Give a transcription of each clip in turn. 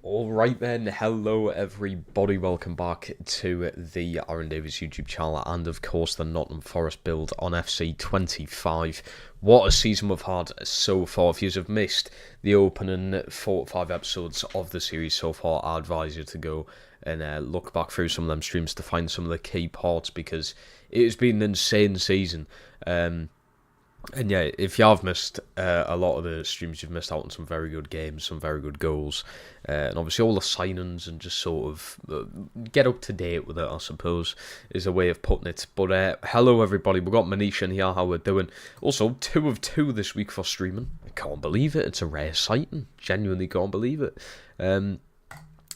Alright then, hello everybody, welcome back to the Aaron Davis YouTube channel and of course the Nottingham Forest build on FC25. What a season we've had so far. If you have missed the opening 4 to 5 episodes of the series so far, I advise you to go and look back through some of them streams to find some of the key parts because it has been an insane season. And yeah, if you have missed a lot of the streams, you've missed out on some very good games, some very good goals, and obviously all the signings and just sort of get up to date with it, I suppose, is a way of putting it. But hello everybody, we've got Manish in here, how we're doing. Also, 2 of 2 this week for streaming. I can't believe it, it's a rare sighting, genuinely can't believe it.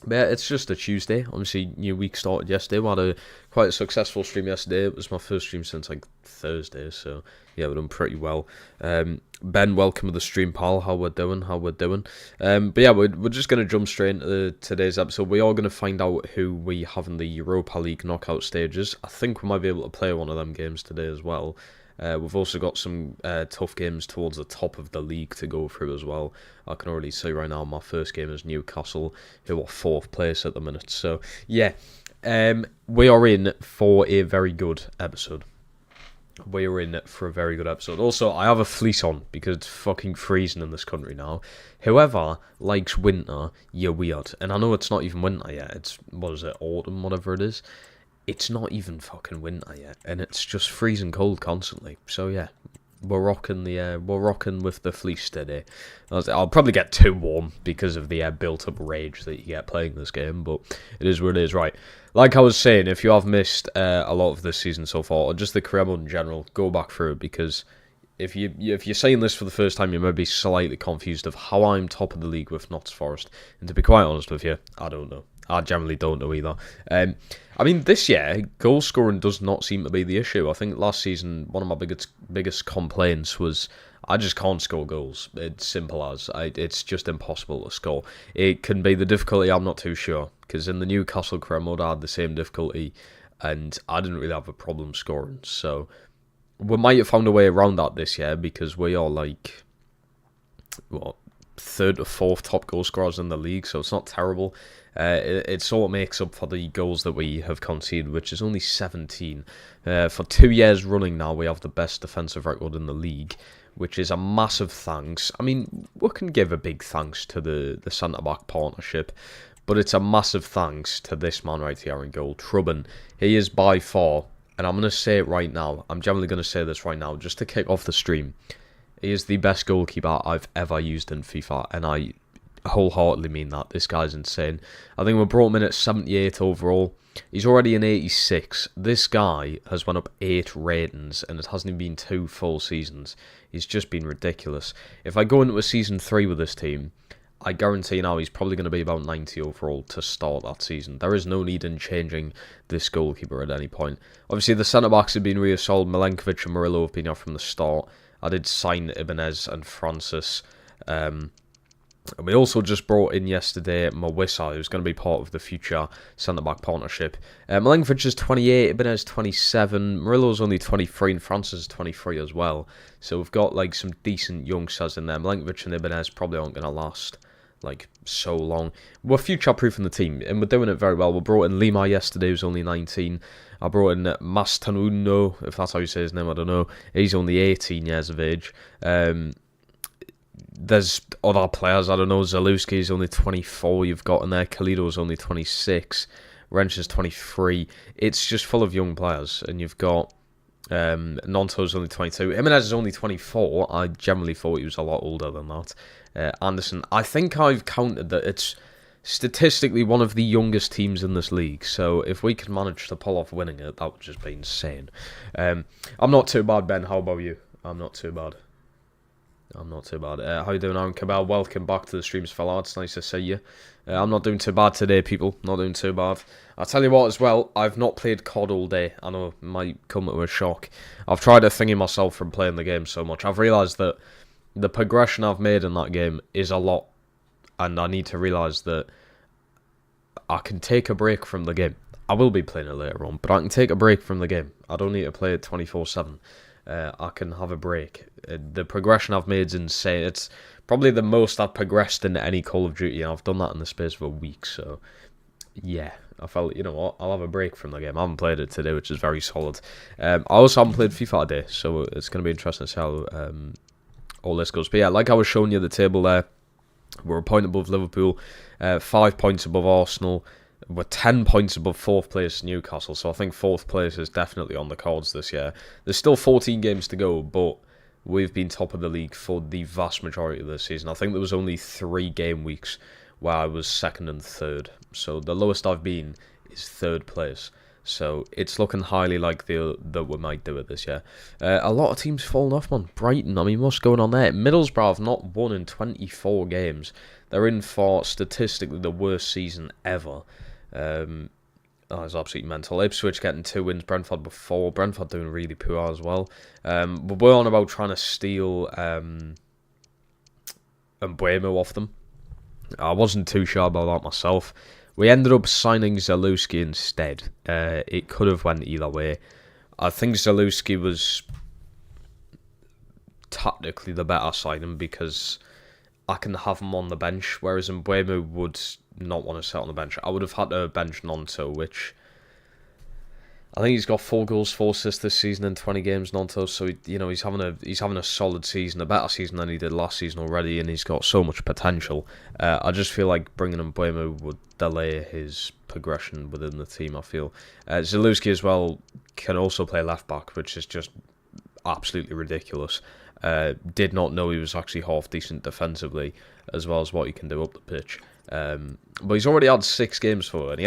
But yeah, it's just a Tuesday. Obviously, new week started yesterday. We had quite a successful stream yesterday. It was my first stream since like Thursday, so yeah, we're done pretty well. Ben, welcome to the stream, pal. How we're doing? But yeah, we're just going to jump straight into today's episode. We are going to find out who we have in the Europa League knockout stages. I think we might be able to play one of them games today as well. We've also got some tough games towards the top of the league to go through as well. I can already see right now my first game is Newcastle, who are 4th place at the minute. So, yeah, we are in for a very good episode. Also, I have a fleece on because it's fucking freezing in this country now. Whoever likes winter, you're weird. And I know it's not even winter yet. It's, what is it, autumn, whatever it is. It's not even fucking winter yet, and it's just freezing cold constantly. So yeah, we're rocking with the fleece today. I'll probably get too warm because of the built-up rage that you get playing this game, but it is what it is, right? Like I was saying, if you have missed a lot of this season so far, or just the career mode in general, go back through it because if you're saying this for the first time, you may be slightly confused of how I'm top of the league with Notts Forest. And to be quite honest with you, I don't know. I generally don't know either. I mean, this year, goal scoring does not seem to be the issue. I think last season, one of my biggest complaints was I just can't score goals. It's simple as. It's just impossible to score. It can be the difficulty, I'm not too sure. Because in the Newcastle career mode, I had the same difficulty, and I didn't really have a problem scoring. So we might have found a way around that this year, because we are like, what, 3rd or 4th top goal scorers in the league, so it's not terrible. It sort of makes up for the goals that we have conceded, which is only 17. For 2 years running now, we have the best defensive record in the league, which is a massive thanks. I mean, we can give a big thanks to the centre-back partnership, but it's a massive thanks to this man right here in goal, Trubben. He is by far, and I'm going to say it right now, I'm generally going to say this right now, just to kick off the stream, he is the best goalkeeper I've ever used in FIFA, and I wholeheartedly mean that. This guy's insane. I think we brought him in at 78 overall. He's already in 86. This guy has went up 8 ratings, and it hasn't even been 2 full seasons. He's just been ridiculous. If I go into a season 3 with this team, I guarantee now he's probably going to be about 90 overall to start that season. There is no need in changing this goalkeeper at any point. Obviously, the centre-backs have been reassembled. Milenkovic and Murillo have been off from the start. I did sign Ibanez and Francis. And we also just brought in yesterday Mawissa, who's going to be part of the future centre-back partnership. Milenkovic is 28, Ibanez 27, Murillo's only 23, and Francis is 23 as well. So we've got like some decent youngsters in there. Milenkovic and Ibanez probably aren't going to last like so long. We're future-proofing the team, and we're doing it very well. We brought in Lima yesterday, who's only 19. I brought in Mastanuno, if that's how you say his name, I don't know. He's only 18 years of age. There's other players, I don't know, Zalewski's only 24, you've got in there, Kalido's only 26, Wrench is 23. It's just full of young players, and you've got Nonto's only 22. Jimenez is only 24. I generally thought he was a lot older than that. Anderson, I think I've counted that it's statistically one of the youngest teams in this league, so if we can manage to pull off winning it, that would just be insane. I'm not too bad, Ben. How about you? I'm not too bad. How you doing, Aaron Cabell? Welcome back to the streams, fella. It's nice to see you. I'm not doing too bad today, people. Not doing too bad. I'll tell you what as well, I've not played COD all day. I know it might come to a shock. I've tried to thingy myself from playing the game so much. I've realised that the progression I've made in that game is a lot, and I need to realise that I can take a break from the game. I will be playing it later on, but I can take a break from the game. I don't need to play it 24/7. I can have a break. The progression I've made is insane. It's probably the most I've progressed in any Call of Duty, and I've done that in the space of a week, so yeah, I felt, you know what, I'll have a break from the game. I haven't played it today, which is very solid. I also haven't played FIFA today, so it's going to be interesting to see how all this goes. But yeah, like I was showing you the table there, we're a point above Liverpool, 5 points above Arsenal, we're 10 points above 4th place Newcastle, so I think 4th place is definitely on the cards this year. There's still 14 games to go, but we've been top of the league for the vast majority of this season. I think there was only 3 game weeks where I was 2nd and 3rd, so the lowest I've been is 3rd place. So it's looking highly likely that we might do it this year. A lot of teams falling off, man. Brighton, I mean, what's going on there? Middlesbrough have not won in 24 games. They're in for statistically the worst season ever. It's absolutely mental. Ipswich getting 2 wins, Brentford before. Brentford doing really poor as well. But we're on about trying to steal Mbuemo off them. I wasn't too sure about that myself. We ended up signing Zalewski instead. It could have went either way. I think Zalewski was tactically the better signing because I can have him on the bench, whereas Mbuemo would not want to sit on the bench. I would have had to bench Nonto, which I think he's got 4 goals, 4 assists this season in 20 games, Nonto. So he's having a solid season, a better season than he did last season already, and he's got so much potential. I just feel like bringing in Mbuemo would delay his progression within the team. I feel Zalewski as well can also play left back, which is just absolutely ridiculous. Did not know he was actually half decent defensively, as well as what he can do up the pitch. But he's already had 6 games for it, and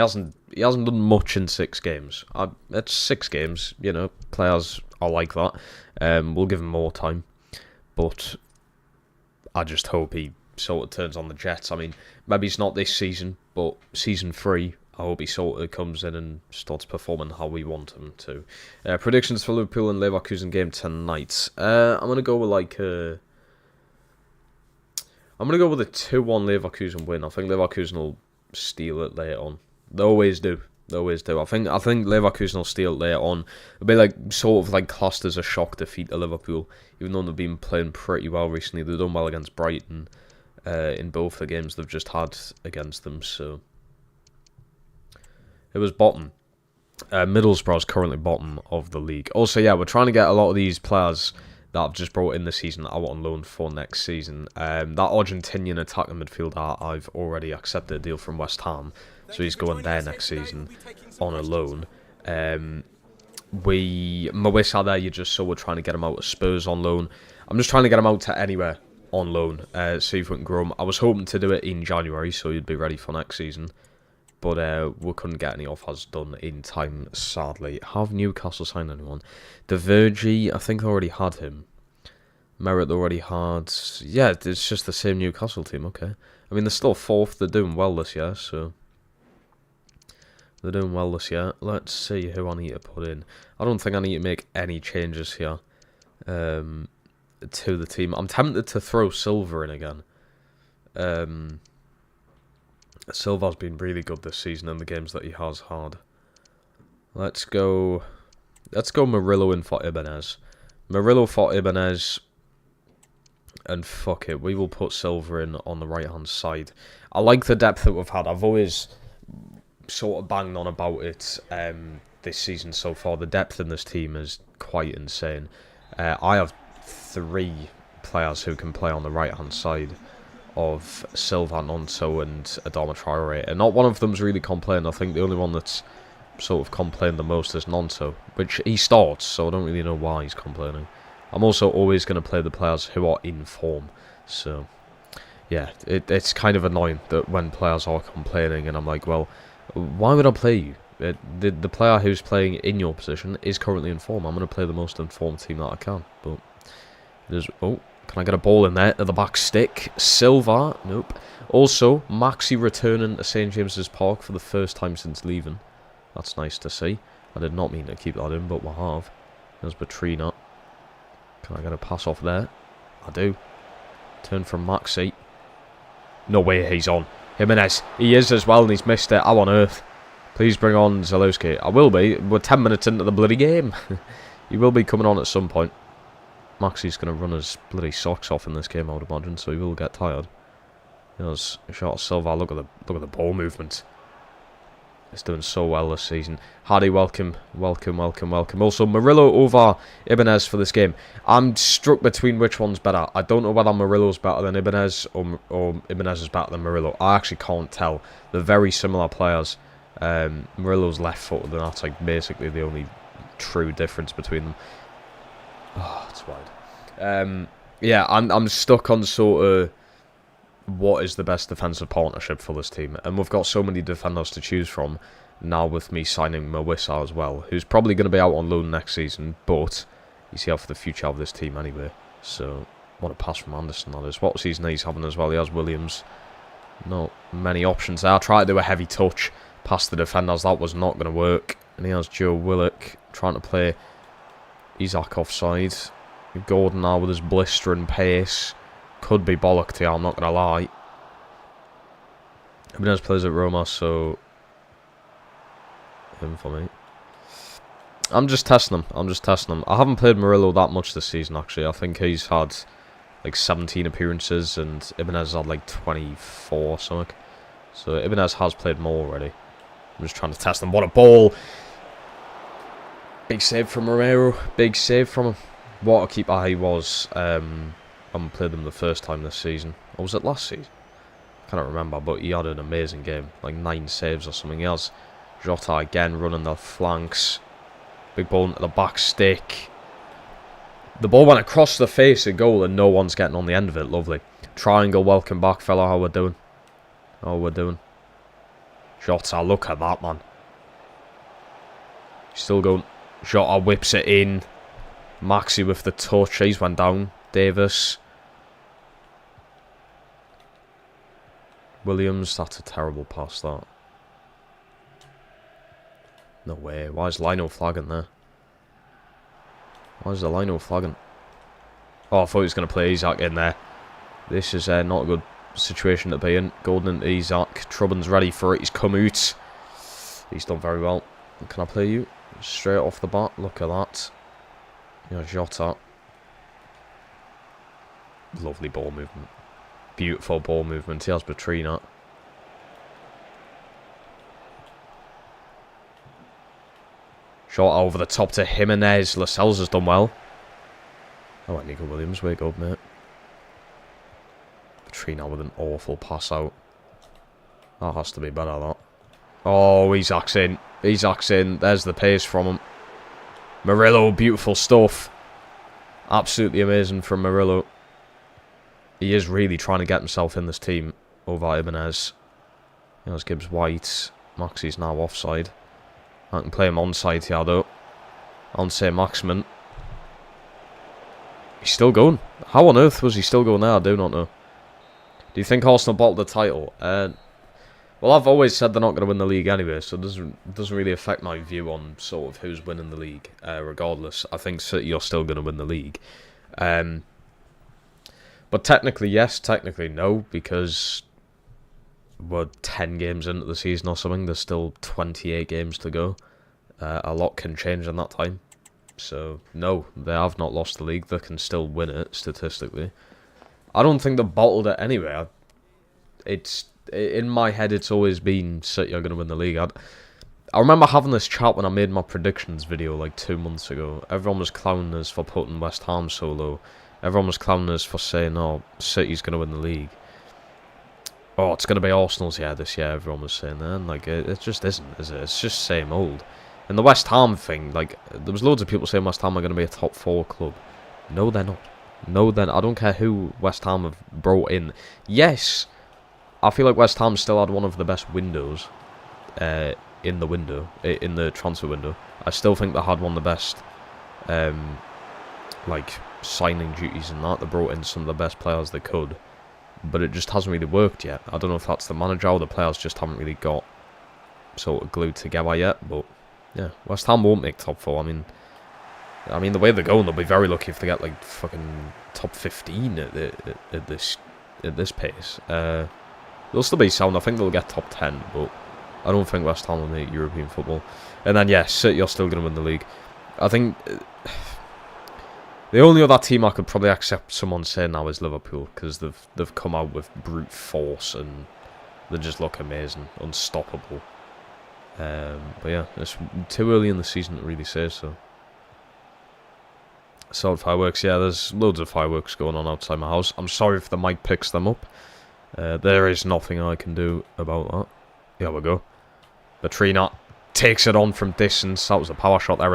he hasn't done much in 6 games. It's 6 games, players are like that. We'll give him more time, but I just hope he sort of turns on the jets. I mean, maybe it's not this season, but season 3, I hope he sort of comes in and starts performing how we want him to. Predictions for Liverpool and Leverkusen game tonight. I'm gonna go with a 2-1 Leverkusen win. I think Leverkusen will steal it later on. They always do. I think Leverkusen will steal it later on. It'll be sort of classed as a shock defeat to Liverpool, even though they've been playing pretty well recently. They've done well against Brighton in both the games they've just had against them. So it was bottom. Middlesbrough's currently bottom of the league. Also, yeah, we're trying to get a lot of these players that I've just brought in this season out on loan for next season. That Argentinian attacking midfielder, I've already accepted a deal from West Ham, so he's going there next season on a loan. Mawissa there, you just saw we're trying to get him out of Spurs on loan. I'm just trying to get him out to anywhere on loan, see if we can grow him. I was hoping to do it in January, so he'd be ready for next season. But we couldn't get any offers done in time, sadly. Have Newcastle signed anyone? De Vergy, I think they already had him. Merritt already had... Yeah, it's just the same Newcastle team, okay. I mean, they're still 4th. They're doing well this year, so... They're doing well this year. Let's see who I need to put in. I don't think I need to make any changes here to the team. I'm tempted to throw Silva in again. Silva's been really good this season in the games that he has had. Let's go Murillo in for Ibanez. Murillo for Ibanez. And fuck it, we will put Silva in on the right hand side. I like the depth that we've had. I've always sort of banged on about it this season so far. The depth in this team is quite insane. I have 3 players who can play on the right hand side of Silva, Nonto and Adama Traore, and not one of them's really complained. I think the only one that's sort of complained the most is Nonto, which he starts, so I don't really know why he's complaining. I'm also always going to play the players who are in form, so yeah, it's kind of annoying that when players are complaining and I'm like, well, why would I play you? The player who's playing in your position is currently in form. I'm going to play the most informed team that I can, but there's... Oh, can I get a ball in there at the back stick? Silva, nope. Also, Maxi returning to St James's Park for the first time since leaving. That's nice to see. I did not mean to keep that in, but we have. There's Batrina. Can I get a pass off there? I do. Turn from Maxi. No way he's on. Jimenez. He is as well, and he's missed it. How on earth? Please bring on Zalewski. I will be. We're 10 minutes into the bloody game. He will be coming on at some point. Maxi's going to run his bloody socks off in this game, I would imagine, so he will get tired. There's shot Silva. Look at the ball movement. It's doing so well this season. Hardy, welcome. Also, Murillo over Ibanez for this game. I'm struck between which one's better. I don't know whether Murillo's better than Ibanez or Ibanez is better than Murillo. I actually can't tell. They're very similar players. Murillo's left-footed, and that's like basically the only true difference between them. Oh, it's wide. Yeah, I'm stuck on sort of what is the best defensive partnership for this team, and we've got so many defenders to choose from now with me signing Mawissa as well, who's probably going to be out on loan next season, but he's here for the future of this team anyway. So what a pass from Anderson that is. What season he's having as well. He has Williams. Not many options there. I tried to do a heavy touch past the defenders, that was not going to work. And he has Joe Willock trying to play Isaac offside. Gordon now with his blistering pace. Could be bollocked here, I'm not going to lie. Jimenez plays at Roma, so him for me. I'm just testing him. I haven't played Murillo that much this season, actually. I think he's had like 17 appearances and Jimenez had like 24 or something. So Jimenez has played more already. I'm just trying to test him. What a ball! Big save from Romero. Big save from him. What a keeper he was. I haven't played him the first time this season. Or was it last season? I cannot remember, but he had an amazing game. Like 9 saves or something. He has Jota again running the flanks. Big ball into the back stick. The ball went across the face of goal and no one's getting on the end of it. Lovely. Triangle, welcome back, fella. How we doing? Jota, look at that, man. Still going. Jota whips it in. Maxi with the touch. He's went down. Davis. Williams, that's a terrible pass, that. No way. Why is Lino flagging there? Why is the Lino flagging? Oh, I thought he was going to play Isaac in there. This is not a good situation to be in. Golden into Isaac. Trubbin's ready for it. He's come out. He's done very well. Can I play you? Straight off the bat. Look at that. Jota. Lovely ball movement. Beautiful ball movement. He has Batrina. Shot over the top to Jimenez. Lascelles has done well. Oh, Nico Williams. Wake up, mate. Batrina with an awful pass out. That has to be better, that. Oh, Isaac's in. Isaac's in. There's the pace from him. Murillo, beautiful stuff. Absolutely amazing from Murillo. He is really trying to get himself in this team over Ibanez. There's Gibbs White. Maxi's now offside. I can play him onside here though. On say Maximin. He's still going. How on earth was he still going there? I do not know. Do you think Arsenal bottled the title? Well, I've always said they're not going to win the league anyway, so it doesn't really affect my view on sort of who's winning the league. Regardless, I think City are still going to win the league. But technically yes, technically no, because we're 10 games into the season or something. There's still 28 games to go. A lot can change in that time. So, no, they have not lost the league. They can still win it, statistically. I don't think they bottled it anyway. In my head, it's always been City are going to win the league. I remember having this chat when I made my predictions video like 2 months ago. Everyone was clowning us for putting West Ham so low. Everyone was clowning us for saying, oh, City's going to win the league. Oh, it's going to be Arsenal's year this year, everyone was saying that. And like, it just isn't, is it? It's just same old. And the West Ham thing, like, there was loads of people saying West Ham are going to be a top 4 club. No, they're not. No, then I don't care who West Ham have brought in. Yes, I feel like West Ham still had one of the best windows in the transfer window. I still think they had one of the best like signing duties and that. They brought in some of the best players they could, but it just hasn't really worked yet. I don't know if that's the manager or the players just haven't really got sort of glued together yet. But yeah, West Ham won't make top 4. I mean the way they're going, they'll be very lucky if they get like fucking top 15 at this pace. They'll still be sound. I think they'll get top 10, but I don't think West Ham will make European football. And then, yeah, City are still going to win the league. I think The only other team I could probably accept someone saying now is Liverpool, because they've come out with brute force and they just look amazing, unstoppable. But yeah, it's too early in the season to really say so. Solid fireworks, yeah, there's loads of fireworks going on outside my house. I'm sorry if the mic picks them up. There is nothing I can do about that. Here we go. Batrina takes it on from distance. That was a power shot there.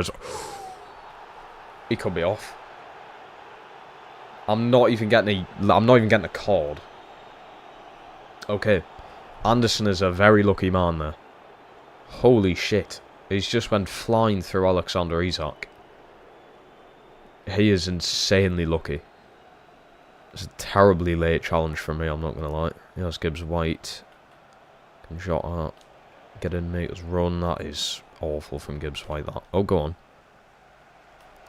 He could be off. I'm not even getting a card. Okay. Anderson is a very lucky man there. Holy shit. He's just went flying through Alexander Isak. He is insanely lucky. It's a terribly late challenge for me, I'm not going to lie. Yes, Gibbs White. Can shot that. Get in, make us run. That is awful from Gibbs White, that. Oh, go on.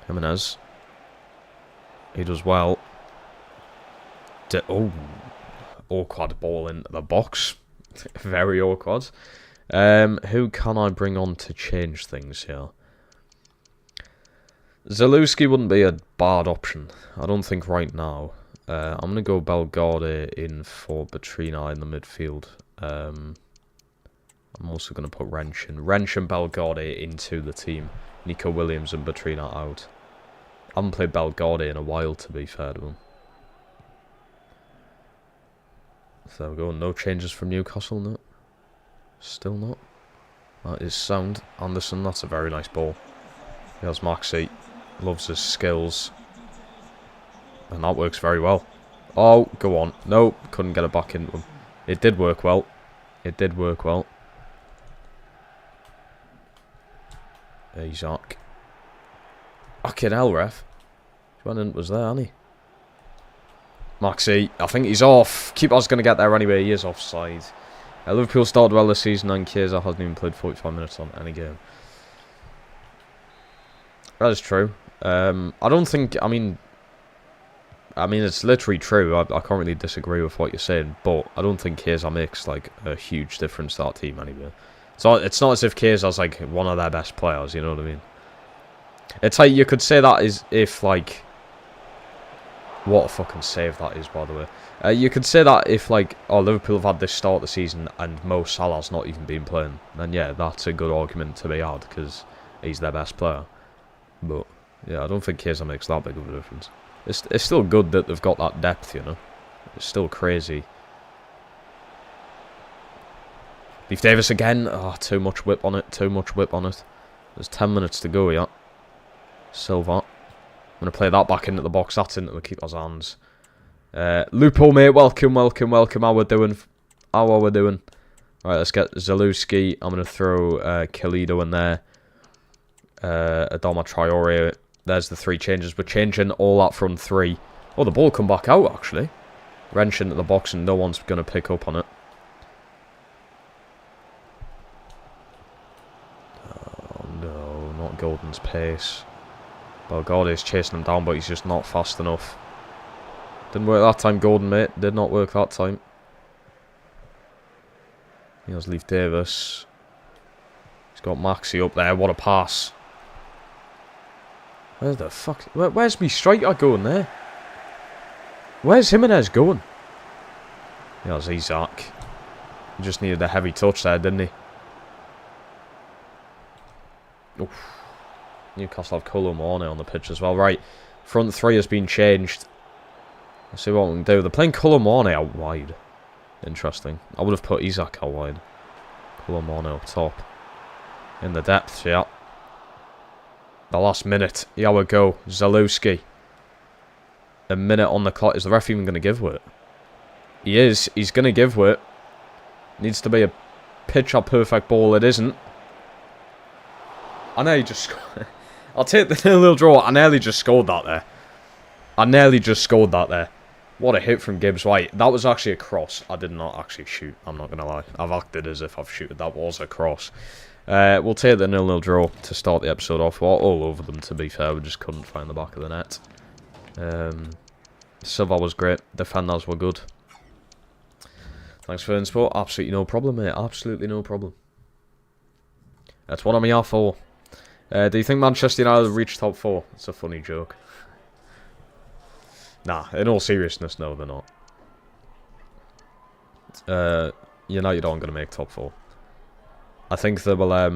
Jimenez. He does well. Oh. Awkward ball into the box. Very awkward. Who can I bring on to change things here? Zalewski wouldn't be a bad option. I don't think right now. I'm going to go Bellegarde in for Batrina in the midfield. I'm also going to put Wrench in. Wrench and Bellegarde into the team. Nico Williams and Batrina out. I haven't played Bellegarde in a while, to be fair to him. So there we go. No changes from Newcastle, no. Still not. That is sound. Anderson, that's a very nice ball. Here's Maxi. Loves his skills. And that works very well. Oh, go on. Nope, couldn't get it back into him. It did work well. It did work well. Isaac. Fucking hell, ref. He went in, was there, hasn't he? Maxi, I think he's off. Keeper's going to get there anyway. He is offside. Liverpool started well this season and Chiesa hasn't even played 45 minutes on any game. That is true. I don't think... I mean, it's literally true. I can't really disagree with what you're saying, but I don't think Chiesa makes like a huge difference to that team anyway. So it's not as if Chiesa's like one of their best players, you know what I mean? It's like you could say that is if like... What a fucking save that is, by the way. You could say that if, like, Liverpool have had this start of the season and Mo Salah's not even been playing, then yeah, that's a good argument to be had, because he's their best player. But, yeah, I don't think Chiesa makes that big of a difference. It's still good that they've got that depth, you know? It's still crazy. Leif Davis again. Oh, too much whip on it, too much whip on it. There's 10 minutes to go, yeah. Silva. I'm going to play that back into the box. That's into the keeper's hands. Lupo, mate. Welcome, welcome, welcome. How we doing? How are we doing? Right, let's get Zalewski. I'm going to throw Kalido in there. Adama Traore. There's the three changes. We're changing all that from three. Oh, the ball come back out, actually. Wrench into the box and no one's going to pick up on it. Oh, no. Not Golden's pace. Bellegarde is chasing him down, but he's just not fast enough. Didn't work that time, Gordon, mate. Did not work that time. Here's Leif Davis. He's got Maxi up there. What a pass. Where the fuck? Where's me striker going there? Where's Jimenez going? Here's Isak. He just needed a heavy touch there, didn't he? Oof. Newcastle have Kolo Muani on the pitch as well. Right, front three has been changed. Let's see what we can do. They're playing Kolo Muani out wide. Interesting. I would have put Isak out wide. Kolo Muani up top. In the depth, yeah. The last minute. Here we go. Zalewski. A minute on the clock. Is the ref even going to give it? He is. He's going to give it. Needs to be a picture-perfect ball. It isn't. I nearly just... I'll take the nil-nil draw. I nearly just scored that there. I nearly just scored that there. What a hit from Gibbs White. That was actually a cross. I did not actually shoot. I'm not going to lie. I've acted as if I've shooted. That was a cross. We'll take the nil-nil draw to start the episode off. We're all over them, to be fair. We just couldn't find the back of the net. Silva was great. Defenders were good. Thanks for the support. Absolutely no problem, mate. Absolutely no problem. That's what I'm here for. Do you think Manchester United will reach top 4? It's a funny joke. Nah, in all seriousness, no, they're not. United aren't going to make top 4. I think they will, I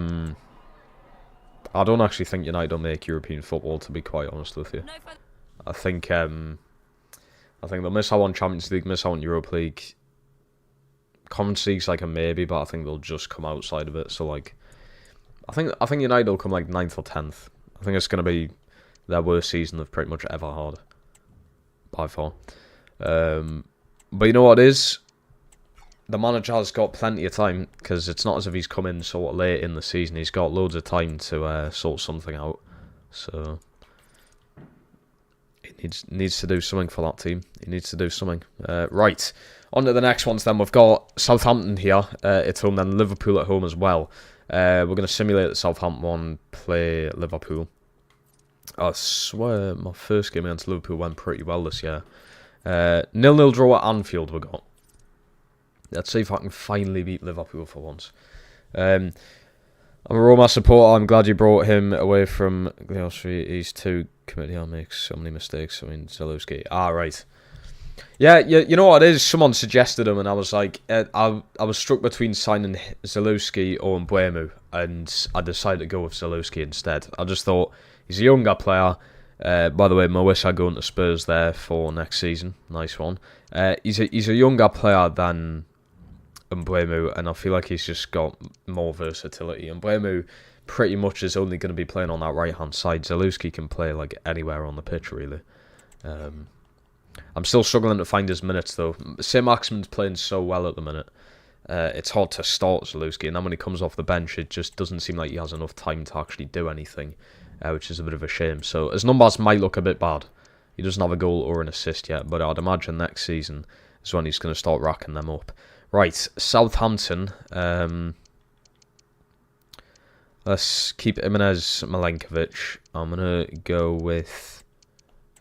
don't actually think United will make European football, to be quite honest with you. I think they'll miss out on Champions League, miss out on Europa League. Conference League's like a maybe, but I think they'll just come outside of it. So like, I think United will come like 9th or 10th. I think it's going to be their worst season they've pretty much ever had, by far. But you know what it is? The manager has got plenty of time, because it's not as if he's come in sort of late in the season. He's got loads of time to sort something out. So he needs to do something for that team. He needs to do something. Right, on to the next ones then. We've got Southampton here at home, then Liverpool at home as well. We're going to simulate that Southampton one, play Liverpool. I swear my first game against Liverpool went pretty well this year. 0-0 draw at Anfield we got. Let's see if I can finally beat Liverpool for once. I'm a Roma supporter. I'm glad you brought him away from the Street. He's too committed. He makes so many mistakes. I mean, Zalewski. Right. Yeah, you know what it is? Someone suggested him, and I was like, I was struck between signing Zalewski or Mbeumo, and I decided to go with Zalewski instead. I just thought he's a younger player. By the way, Moisa going to Spurs there for next season. Nice one. He's a younger player than Mbeumo, and I feel like he's just got more versatility. Mbeumo pretty much is only going to be playing on that right-hand side. Zalewski can play like anywhere on the pitch, really. I'm still struggling to find his minutes, though. Saint-Maximin's playing so well at the minute. It's hard to start Zalewski, and then when he comes off the bench, it just doesn't seem like he has enough time to actually do anything, which is a bit of a shame. So his numbers might look a bit bad. He doesn't have a goal or an assist yet, but I'd imagine next season is when he's going to start racking them up. Right, Southampton. Let's keep Jimenez Milenkovic. I'm going to go with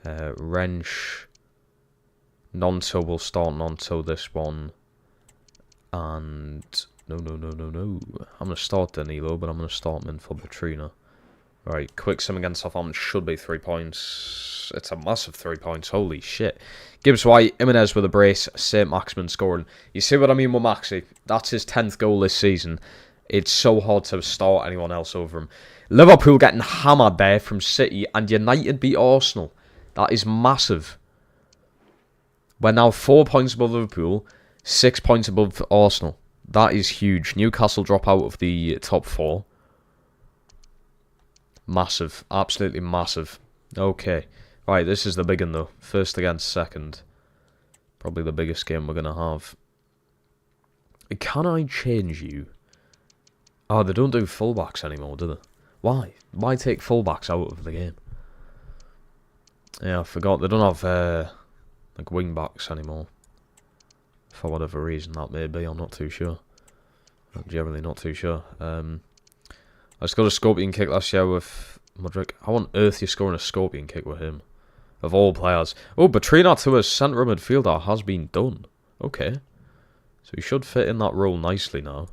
Wrench. Nonto will start Nonto this one. And no. I'm going to start Danilo, but I'm going to start him in for Batrina. Right, quick sim against Southampton should be 3 points. It's a massive 3 points. Holy shit. Gibbs White, Jimenez with a brace, Saint-Maximin scoring. You see what I mean with Maxi? That's his 10th goal this season. It's so hard to start anyone else over him. Liverpool getting hammered there from City, and United beat Arsenal. That is massive. We're now 4 points above Liverpool, 6 points above Arsenal. That is huge. Newcastle drop out of the top 4. Massive. Absolutely massive. Okay. Right, this is the big one, though. First against second. Probably the biggest game we're going to have. Can I change you? Oh, they don't do fullbacks anymore, do they? Why? Why take fullbacks out of the game? Yeah, I forgot. They don't have like wingbacks anymore. For whatever reason that may be, I'm not too sure. I'm generally not too sure. I scored a scorpion kick last year with Mudryk. How on earth are you scoring a scorpion kick with him? Of all players. Oh, Batrina to a centre midfielder has been done. Okay. So he should fit in that role nicely now.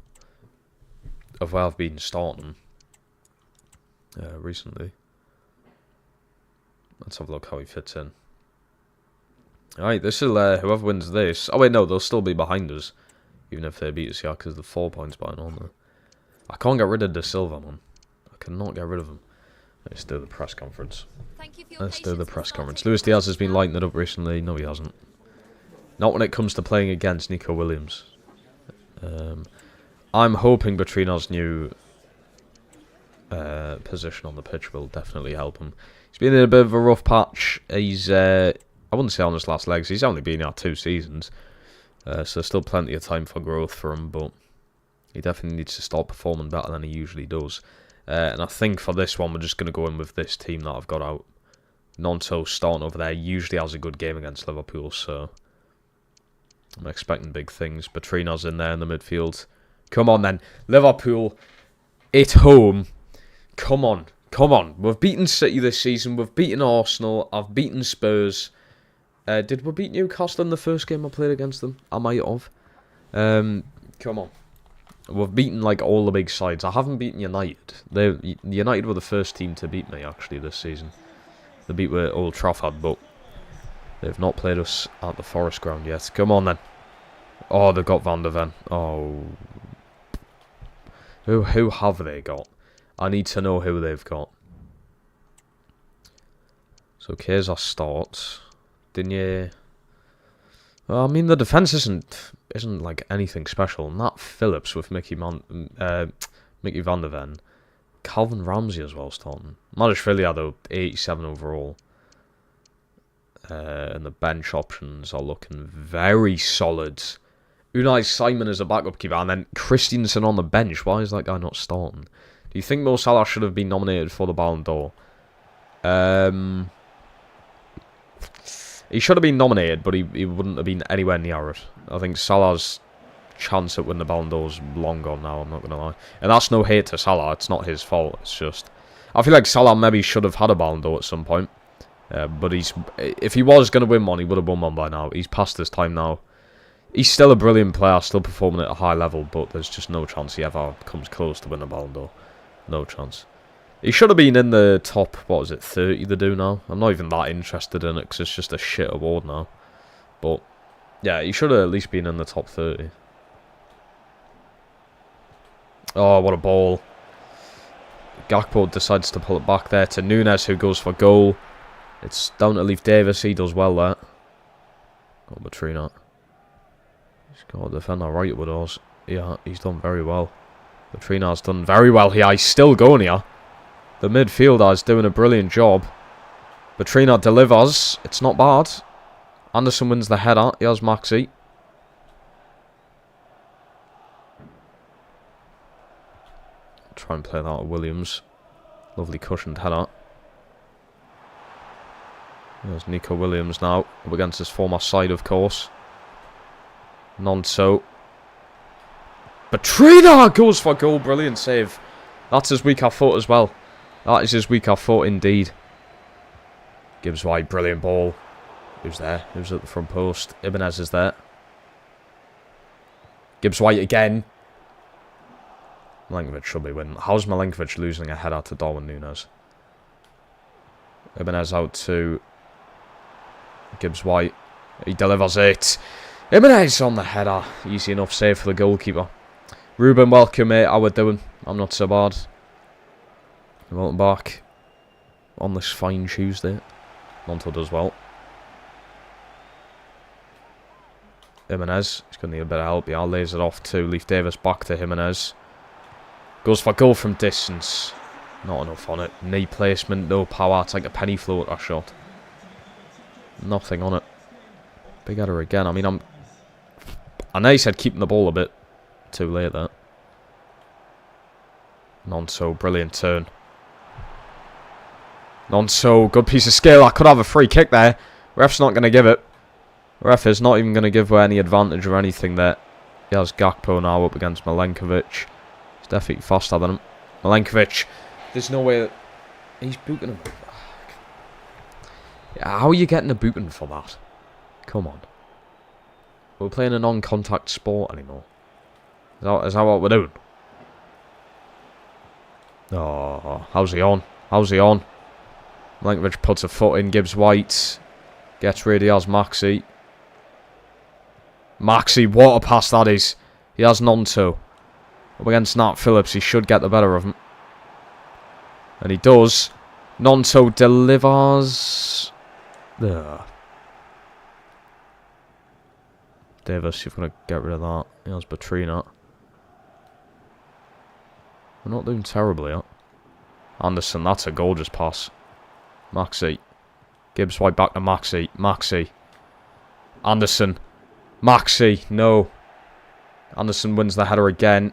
Of where I've been starting recently. Let's have a look how he fits in. Alright, this is whoever wins this. Oh wait, no, they'll still be behind us. Even if they beat us here, because they're 4 points behind on there. I can't get rid of De Silva, man. I cannot get rid of him. Let's do the press conference. Let's do the press conference. Luis Diaz has been lighting it up recently. No, he hasn't. Not when it comes to playing against Nico Williams. I'm hoping Batrina's new position on the pitch will definitely help him. He's been in a bit of a rough patch. He's, I wouldn't say on his last legs. He's only been here 2 seasons. So there's still plenty of time for growth for him, but he definitely needs to start performing better than he usually does. And I think for this one, we're just going to go in with this team that I've got out. Nonto starting over there usually has a good game against Liverpool, so I'm expecting big things. Batrina's in there in the midfield. Come on then. Liverpool at home. Come on. Come on. We've beaten City this season. We've beaten Arsenal. I've beaten Spurs. Did we beat Newcastle in the first game I played against them? I might have. Come on. We've beaten like all the big sides. I haven't beaten United. United were the first team to beat me actually this season. They beat with Old Trafford, but They've not played us at the Forest ground yet. Come on then. Oh, they've got Van der Ven. Oh. Who have they got? I need to know who they've got. So here's our start. Didn't you? Well, I mean, the defense isn't like anything special. Nat Phillips with Mickey Van der Ven. Calvin Ramsey as well starting. Madishvili had a 87 overall. And the bench options are looking very solid. Unai Simon as a backup keeper, and then Christensen on the bench. Why is that guy not starting? Do you think Mo Salah should have been nominated for the Ballon d'Or? He should have been nominated, but he wouldn't have been anywhere near it. I think Salah's chance at winning the Ballon d'Or is long gone now, I'm not going to lie. And that's no hate to Salah, it's not his fault, it's just... I feel like Salah maybe should have had a Ballon d'Or at some point. But if he was going to win one, he would have won one by now. He's past his time now. He's still a brilliant player, still performing at a high level, but there's just no chance he ever comes close to winning a Ballon d'Or. No chance. He should have been in the top, what was it, 30 they do now? I'm not even that interested in it, because it's just a shit award now. But, yeah, he should have at least been in the top 30. Oh, what a ball. Gakpo decides to pull it back there to Nunes, who goes for goal. It's down to Leif Davis. He does well there. Got Batrina. He's got to defend that right with us. Yeah, he's done very well. Batrina's done very well here. He's still going here. The midfielder is doing a brilliant job. Batrina delivers. It's not bad. Anderson wins the header. Here's Maxi. Try and play that at Williams. Lovely cushioned header. There's Nico Williams now, up against his former side, of course. Nonso. Batrina goes for goal. Brilliant save. That's his weaker foot as well. That is his weaker foot indeed. Gibbs White, brilliant ball. Who's there? Who's at the front post? Ibanez is there. Gibbs White again. Milenkovic should be winning. How's Milenkovic losing a header to Darwin Núñez? Ibanez out to Gibbs White. He delivers it. Ibanez on the header. Easy enough save for the goalkeeper. Ruben, welcome mate. How we doing? I'm not so bad. Welcome back on this fine Tuesday. Monto does well. Jimenez. He's going to need a bit of help. Yeah, lays it off to Leif Davis. Back to Jimenez. Goes for goal from distance. Not enough on it. Knee placement, no power. It's like a penny floater shot. Nothing on it. Big header again. I mean, I know he said keeping the ball a bit too late there. Nonso, brilliant turn. Nonso, good piece of skill. I could have a free kick there. Ref's not going to give it. Ref is not even going to give away any advantage or anything there. He has Gakpo now up against Milenkovic. He's definitely faster than him. Milenkovic. There's no way that he's booting him. How are you getting a booting for that? Come on. We're playing a non-contact sport anymore. Is that what we're doing? Oh, how's he on? How's he on? Milenkovic puts a foot in. Gibbs White. Gets ready as Maxi. Maxi, what a pass that is. He has Nonto. Up against Nat Phillips. He should get the better of him. And he does. Nonto delivers. Ugh. Davis, you've got to get rid of that. Here's Batrina. We're not doing terribly yet. Anderson, that's a gorgeous pass. Maxi. Gibbs White back to Maxi. Maxi. Anderson. Maxi. No. Anderson wins the header again.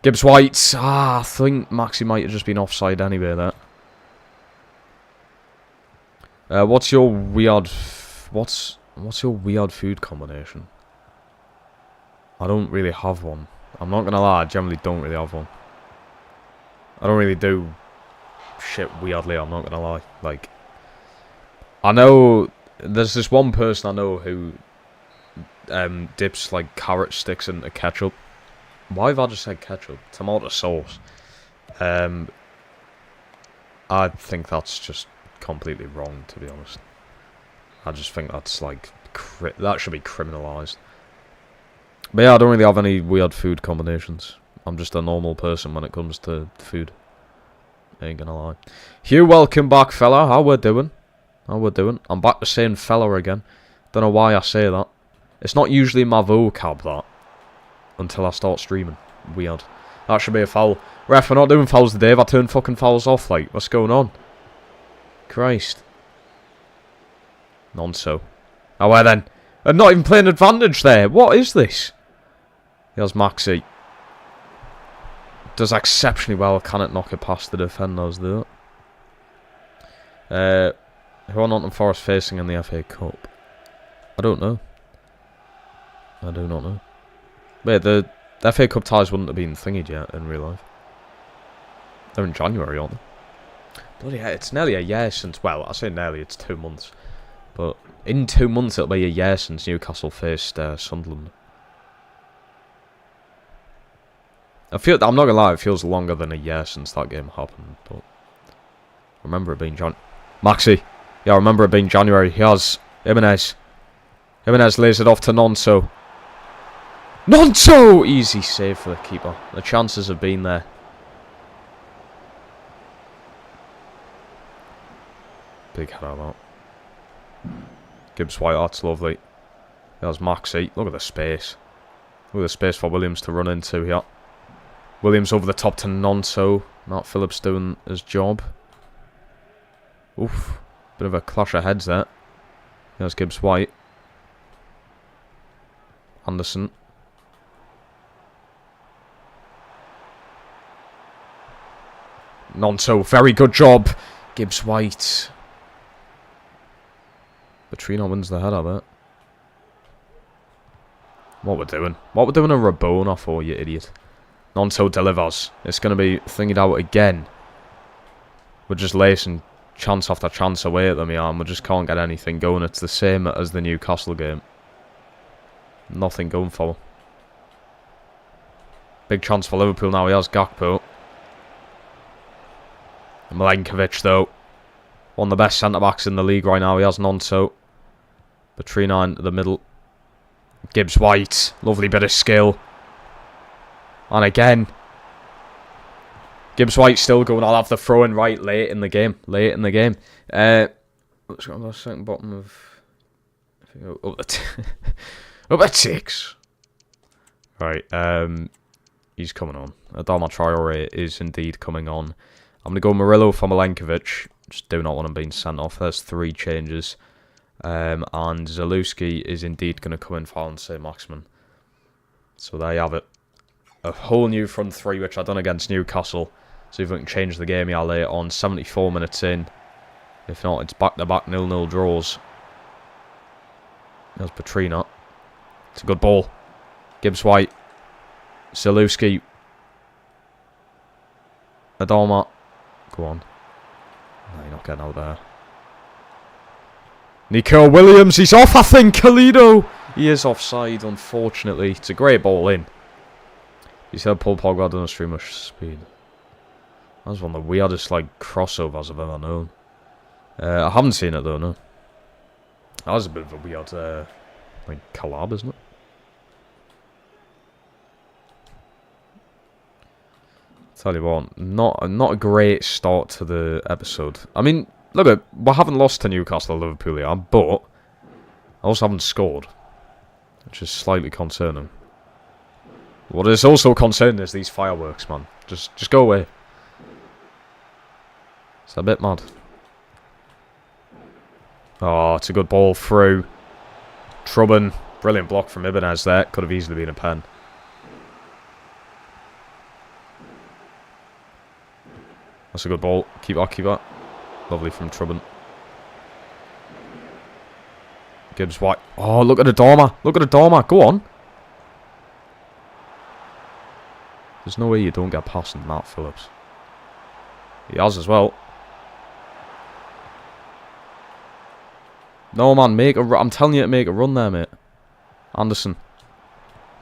Gibbs White. I think Maxi might have just been offside anyway there. What's your weird food combination? I don't really have one. I'm not gonna lie, I generally don't really have one. I don't really do shit weirdly, I'm not gonna lie. Like, I know there's this one person I know who dips like carrot sticks into ketchup. Why have I just said ketchup? Tomato sauce. I think that's just completely wrong, to be honest. I just think that's like that should be criminalised. But yeah, I don't really have any weird food combinations. I'm just a normal person when it comes to food. Ain't gonna lie. Hugh, welcome back, fella. How we doing? How we doing? I'm back to saying fella again. Don't know why I say that. It's not usually my vocab, that. Until I start streaming. Weird. That should be a foul. Ref, we're not doing fouls today. Have I turned fucking fouls off? Like, what's going on? Christ. Nonso. Oh, well then. I'm not even playing advantage there. What is this? Here's Maxi. Does exceptionally well. Cannot knock it past the defenders, though. Who are Nottingham Forest facing in the FA Cup? I don't know. I do not know. Wait, the FA Cup ties wouldn't have been thingied yet in real life. They're in January, aren't they? Bloody hell, it's nearly a year since... Well, I say nearly, it's 2 months. But in 2 months, it'll be a year since Newcastle faced Sunderland. I'm not gonna lie, it feels longer than a year since that game happened. But I remember it being Maxi. Yeah, I remember it being January. He has Jimenez. Jimenez lays it off to Nonso. Nonso! Easy save for the keeper. The chances have been there. Big head out of that. Gibbs White, that's lovely. There's Maxi. Look at the space. Look at the space for Williams to run into here. Williams over the top to Nonso. Matt Phillips doing his job. Oof. Bit of a clash of heads there. There's Gibbs White. Anderson. Nonso, very good job. Gibbs White. Petrino wins the head, I bet. What we're doing? What we're doing a Rabona for, you idiot. Nonso delivers. It's going to be thingied out again. We're just lacing chance after chance away at them, yeah, and we just can't get anything going. It's the same as the Newcastle game. Nothing going for them. Big chance for Liverpool now. He has Gakpo. Milenkovic, though. One of the best centre-backs in the league right now. He has Nonso. Petrino into the middle. Gibbs White. Lovely bit of skill. And again. Gibbs White still going. I'll have the throw-in right late in the game. Late in the game. Let's go on the second bottom of... Up at 6. Right. He's coming on. Adama Traore is indeed coming on. I'm going to go Murillo for Milenkovic. Just do not want him being sent off. There's 3 changes. And Zalewski is indeed going to come in for St. Maximin. So there you have it. A whole new front 3, which I've done against Newcastle. See if we can change the game here later on. 74 minutes in. If not, it's back-to-back 0-0 draws. There's Petrino. It's a good ball. Gibbs White. Zalewski. Adama. Go on. No, you're not getting out there. Nico Williams, he's off, I think. Kalido. He is offside, unfortunately. It's a great ball in. You said Paul Pogba doesn't stream much speed. That was one of the weirdest, like, crossovers I've ever known. I haven't seen it, though, no. That was a bit of a weird, like, collab, isn't it? Tell you what, not a great start to the episode. I mean, look, we haven't lost to Newcastle or Liverpool yet, but I also haven't scored, which is slightly concerning. What is also concerning is these fireworks, man. Just go away. It's a bit mad. Oh, it's a good ball through. Trubben, brilliant block from Ibanez there. Could have easily been a pen. That's a good ball. Keep that. Lovely from Trubben. Gibbs White. Oh, look at Adama. Look at Adama. Go on. There's no way you don't get past Matt Phillips. He has as well. No, man. Make a run. I'm telling you to make a run there, mate. Anderson.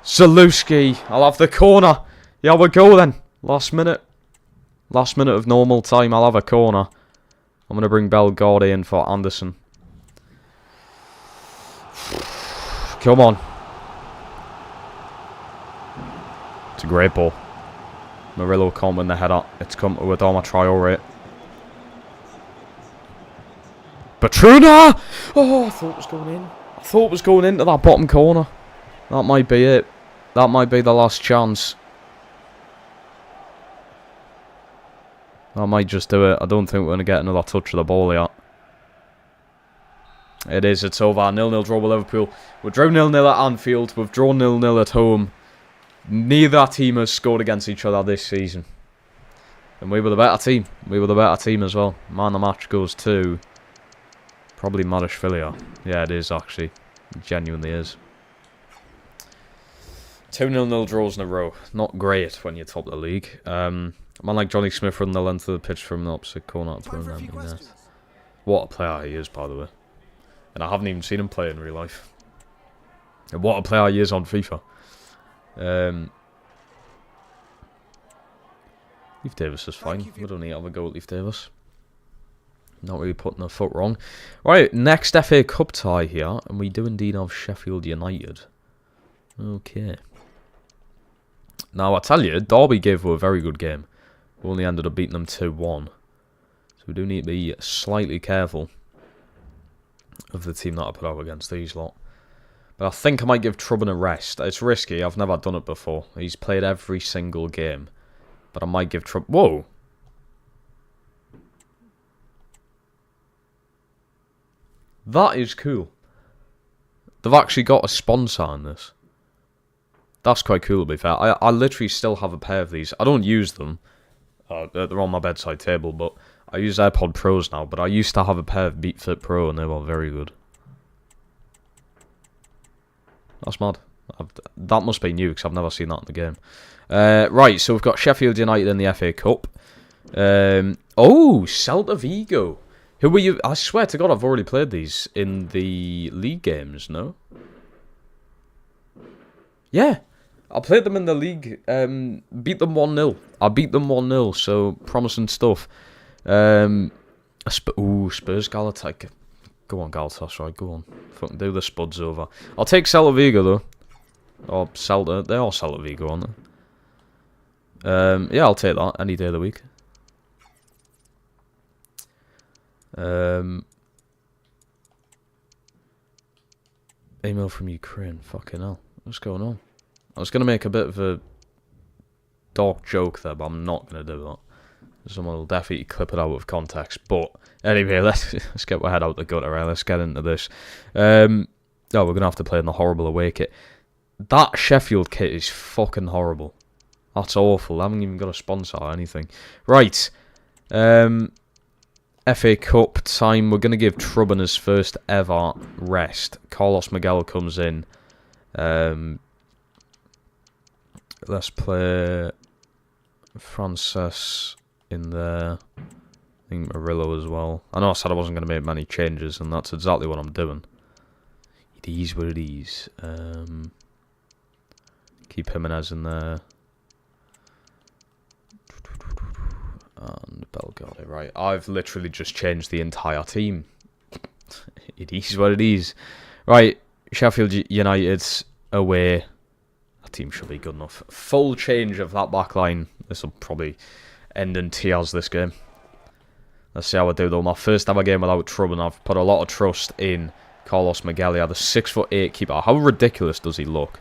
Zalewski. I'll have the corner. Yeah, we'll go then. Last minute. Last minute of normal time, I'll have a corner. I'm going to bring Bellegarde in for Anderson. Come on. It's a great ball. Murillo can't win the header. It's come to Adama Traore. Batruna! Oh, I thought it was going in. I thought it was going into that bottom corner. That might be it. That might be the last chance. That might just do it. I don't think we're going to get another touch of the ball yet. It is. It's over. 0-0 draw with Liverpool. We've drawn 0-0 at Anfield. We've drawn 0-0 at home. Neither team has scored against each other this season. And we were the better team. We were the better team as well. Man, the match goes to... probably Marashvili. Yeah, it is actually. It genuinely is. 2 0-0 draws in a row. Not great when you're top of the league. A man like Johnny Smith running the length of the pitch from the opposite corner. What a player he is, by the way. And I haven't even seen him play in real life. And what a player he is on FIFA. Leif Davis is fine. We don't need to have a go at Leif Davis. Not really putting a foot wrong. Right, next FA Cup tie here. And we do indeed have Sheffield United. Okay. Now, I tell you, Derby gave us a very good game. We only ended up beating them 2-1. So we do need to be slightly careful of the team that I put out against these lot. But I think I might give Trubben a rest. It's risky. I've never done it before. He's played every single game. But I might give Trubben... Whoa! That is cool. They've actually got a sponsor on this. That's quite cool, to be fair. I literally still have a pair of these. I don't use them. They're on my bedside table, but I use AirPod Pros now. But I used to have a pair of Beat Fit Pro, and they were very good. That's mad. That must be new, because I've never seen that in the game. Right, so we've got Sheffield United in the FA Cup. Oh, Celta Vigo. Who were you? I swear to God, I've already played these in the league games, no? Yeah. I played them in the league. Beat them 1-0. I beat them 1-0, so promising stuff. Spurs Galatasaray. Go on, Galatasaray, go on. Fucking do the Spuds over. I'll take Celta Vigo, though. Or Celta. They're all Celta Vigo, aren't they? Yeah, I'll take that any day of the week. Email from Ukraine. Fucking hell. What's going on? I was going to make a bit of a dark joke there, but I'm not going to do that. Someone will definitely clip it out of context. But anyway, let's get my head out the gutter, right? Let's get into this. We're going to have to play in the horrible away kit. That Sheffield kit is fucking horrible. That's awful. I haven't even got a sponsor or anything. Right. FA Cup time. We're going to give Trubben his first ever rest. Carlos Miguel comes in. Let's play Frances in there. I think Murillo as well. I know I said I wasn't going to make many changes, and that's exactly what I'm doing. It is what it is. Keep Jimenez in there. And Belgrade. Right, I've literally just changed the entire team. It is what it is. Right, Sheffield United away. That team should be good enough. Full change of that back line. This will probably end in tears, this game. Let's see how I do, though. My first ever game without Trubben. I've put a lot of trust in Carlos Miguel, the 6'8" keeper. How ridiculous does he look?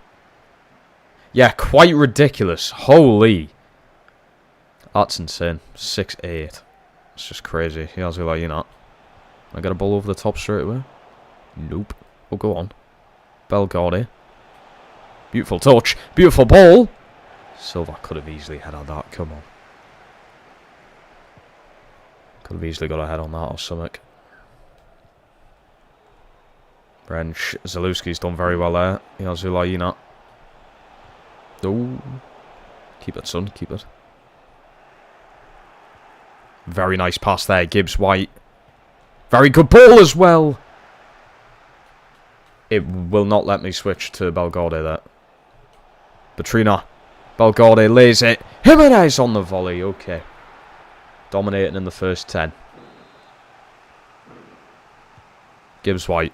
Yeah, quite ridiculous. Holy. That's insane. 6'8". It's just crazy. He has like, you know. I get a ball over the top straight away? Nope. Oh, go on. Belgrade. Beautiful touch. Beautiful ball. Silva could have easily headed that. Come on. Could have easily got a head on that or something. Wrench. Zalewski's done very well there. He has Ulayina. Oh. Keep it, son. Keep it. Very nice pass there. Gibbs White. Very good ball as well. It will not let me switch to Belgrade there. Batrina. Belgrade lays it. Jimenez on the volley. Okay. Dominating in the first 10. Gibbs White.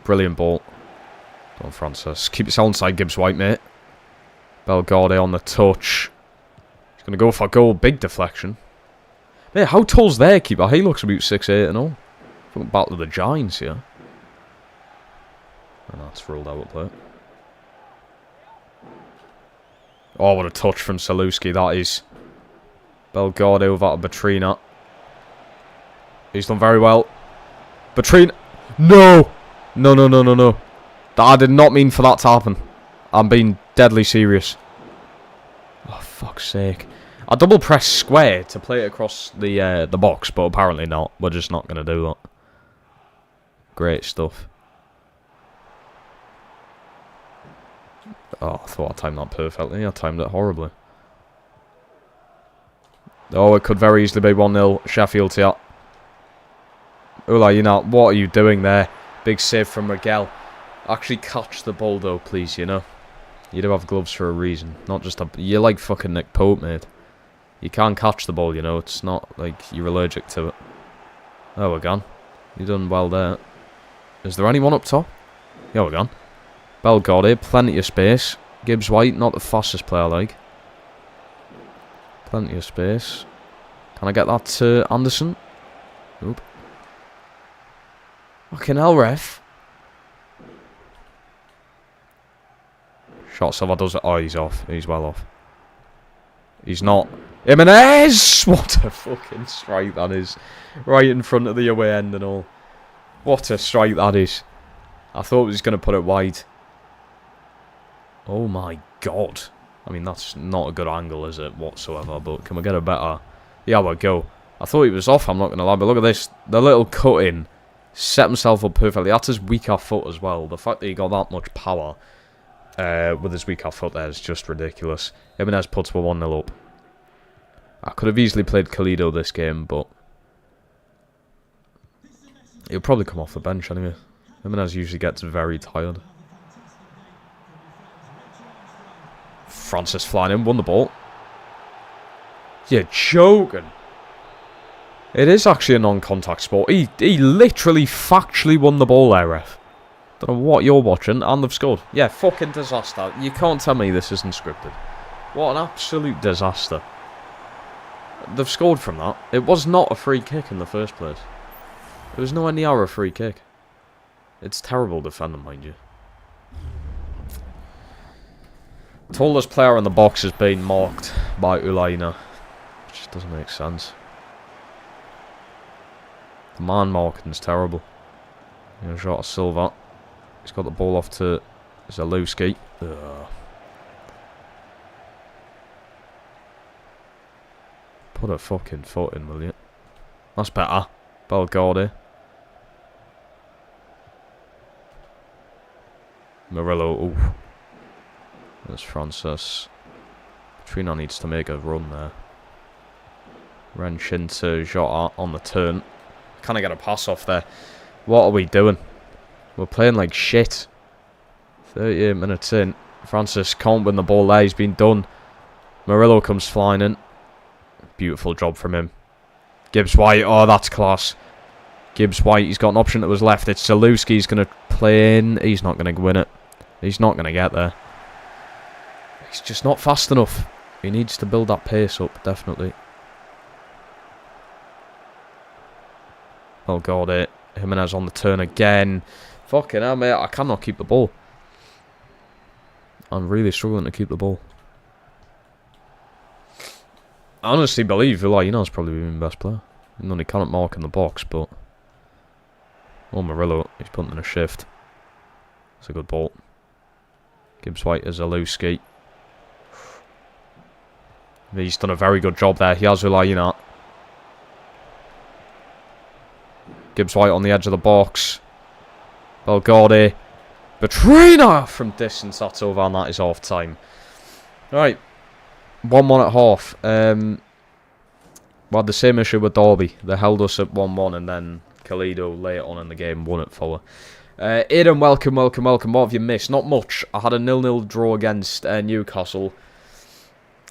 Brilliant ball. Come on, Francis. Keep yourself inside Gibbs White, mate. Belgorde on the touch. He's going to go for a goal. Big deflection. Mate, how tall's their keeper? He looks about 6'8" and all. Battle of the Giants here. And that's ruled out at play. Oh, what a touch from Salewski, that is. Belgorde over to Batrina. He's done very well. Batrina. No! No, no, no, no, no. I did not mean for that to happen. I'm being deadly serious. Oh, fuck's sake. I double press square to play it across the box, but apparently not. We're just not going to do that. Great stuff. Oh, I thought I timed that perfectly. I timed it horribly. Oh, it could very easily be 1-0 Sheffield here. Ula, you know, what are you doing there? Big save from Miguel. Actually catch the ball though, please, you know. You do have gloves for a reason. Not just a... You're like fucking Nick Pope, mate. You can't catch the ball, you know. It's not like you're allergic to it. Oh, we're gone. You've done well there. Is there anyone up top? Yeah, we're gone. Belgorde, plenty of space. Gibbs White, not the fastest player like. Plenty of space. Can I get that to Anderson? Nope. Fucking hell, ref. Shot Silva does it. Oh, he's off. He's well off. He's not. Jimenez! What a fucking strike that is. Right in front of the away end and all. What a strike that is. I thought he was going to put it wide. Oh my god. I mean, that's not a good angle, is it, whatsoever, but can we get a better... Yeah, we'll go. I thought he was off, I'm not going to lie, but look at this. The little cut-in set himself up perfectly. That's his weaker foot as well. The fact that he got that much power with his weaker foot there is just ridiculous. Jimenez puts 1-0 up. I could have easily played Kalido this game, but... He'll probably come off the bench anyway. Jimenez usually gets very tired. Francis flying in, won the ball. You're joking. It is actually a non-contact sport. He literally factually won the ball there, ref. Don't know what you're watching, and they've scored. Yeah, fucking disaster. You can't tell me this isn't scripted. What an absolute disaster. They've scored from that. It was not a free kick in the first place. It was nowhere near a free kick. It's terrible defending, mind you. Tallest player in the box has been marked by Ulaina. Which just doesn't make sense. The man marking's terrible. You know, shot of Silva. He's got the ball off to Zalewski. Put a fucking foot in, will you? That's better. Belgorde. Murillo. Ooh. There's Francis. Trina needs to make a run there. Wrench into Jota on the turn. Can I get a pass off there? What are we doing? We're playing like shit. 38 minutes in. Francis can't win the ball there. He's been done. Murillo comes flying in. Beautiful job from him. Gibbs White. Oh, that's class. Gibbs White. He's got an option that was left. It's Zalewski. He's going to play in. He's not going to win it. He's not going to get there. He's just not fast enough. He needs to build that pace up, definitely. Oh, God, it. Jimenez on the turn again. Fucking hell, mate. I cannot keep the ball. I'm really struggling to keep the ball. I honestly believe Villaino's probably been the best player. Even though he cannot mark in the box, but... Oh, Murillo. He's punting a shift. It's a good ball. Gibbs White is Zalewski. He's done a very good job there. He has Villaino. Gibbs White on the edge of the box. Belgorde. Batrina from distance. That's over and that is off time. Right. 1-1 at half. We had the same issue with Derby. They held us at 1-1 and then Kalido later on in the game won it for her. Aidan, welcome. What have you missed? Not much. I had a 0-0 draw against Newcastle.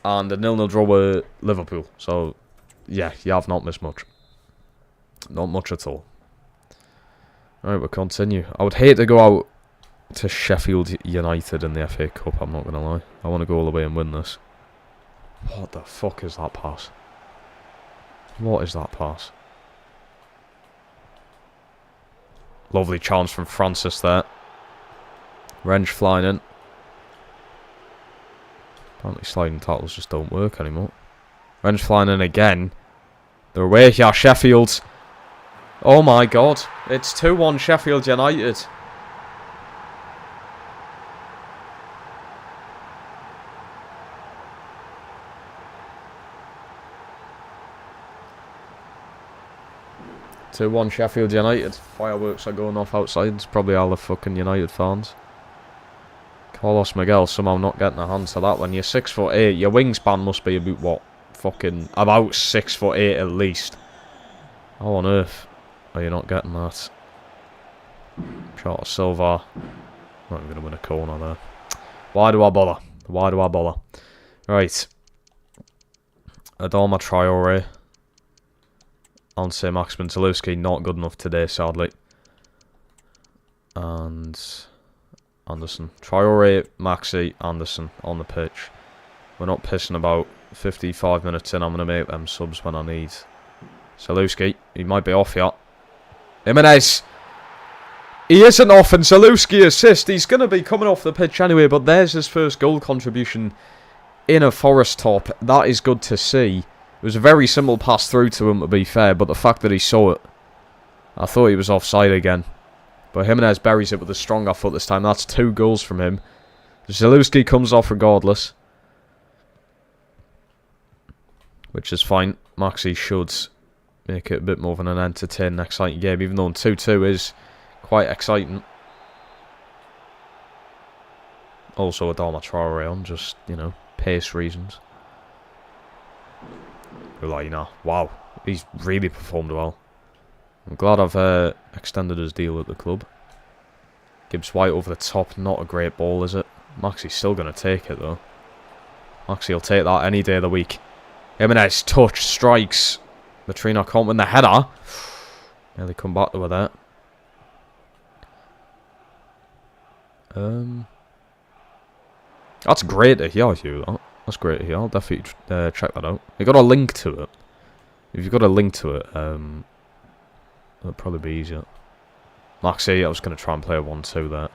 And a 0-0 draw with Liverpool. So, yeah, you have not missed much. Not much at all. Alright, we'll continue. I would hate to go out to Sheffield United in the FA Cup, I'm not going to lie. I want to go all the way and win this. What the fuck is that pass? What is that pass? Lovely chance from Francis there. Wrench flying in. Apparently sliding tackles just don't work anymore. Wrench flying in again. They're away here, Sheffield. Oh my god. It's 2-1 Sheffield United. Two-1 Sheffield United. Fireworks are going off outside. It's probably all the fucking United fans. Carlos Miguel somehow not getting a hand to that one. You're 6'8". Your wingspan must be about what? Fucking about 6'8" at least. How on earth are you not getting that? Shot of Silva. Not even going to win a corner there. Why do I bother? Why do I bother? Right. Adama Traore. And say Maximin Zalewski not good enough today, sadly. And Anderson. Traore, Maxi, Anderson on the pitch. We're not pissing about. 55 minutes in, I'm going to make them subs when I need. Zalewski, he might be off yet. Jimenez! He isn't off, and Zalewski assist. He's going to be coming off the pitch anyway, but there's his first goal contribution in a Forest top. That is good to see. It was a very simple pass through to him, to be fair, but the fact that he saw it, I thought he was offside again. But Jimenez buries it with a stronger foot this time. That's 2 goals from him. Zalewski comes off regardless, which is fine. Maxi should make it a bit more of an entertaining, exciting game, even though 2-2 is quite exciting. Also Adama Traore on, just, you know, pace reasons. Ulina, wow, he's really performed well. I'm glad I've extended his deal at the club. Gibbs White over the top, not a great ball, is it? Maxi's still going to take it though. Maxi will take that any day of the week. Jimenez, touch, strikes. Latrina can't win the header. Nearly come back to her there. That's great to hear, Hugh, that. That's great to hear. I'll definitely check that out. You got a link to it. If you've got a link to it, it'll probably be easier. Maxi, I was going to try and play a 1-2 there. Have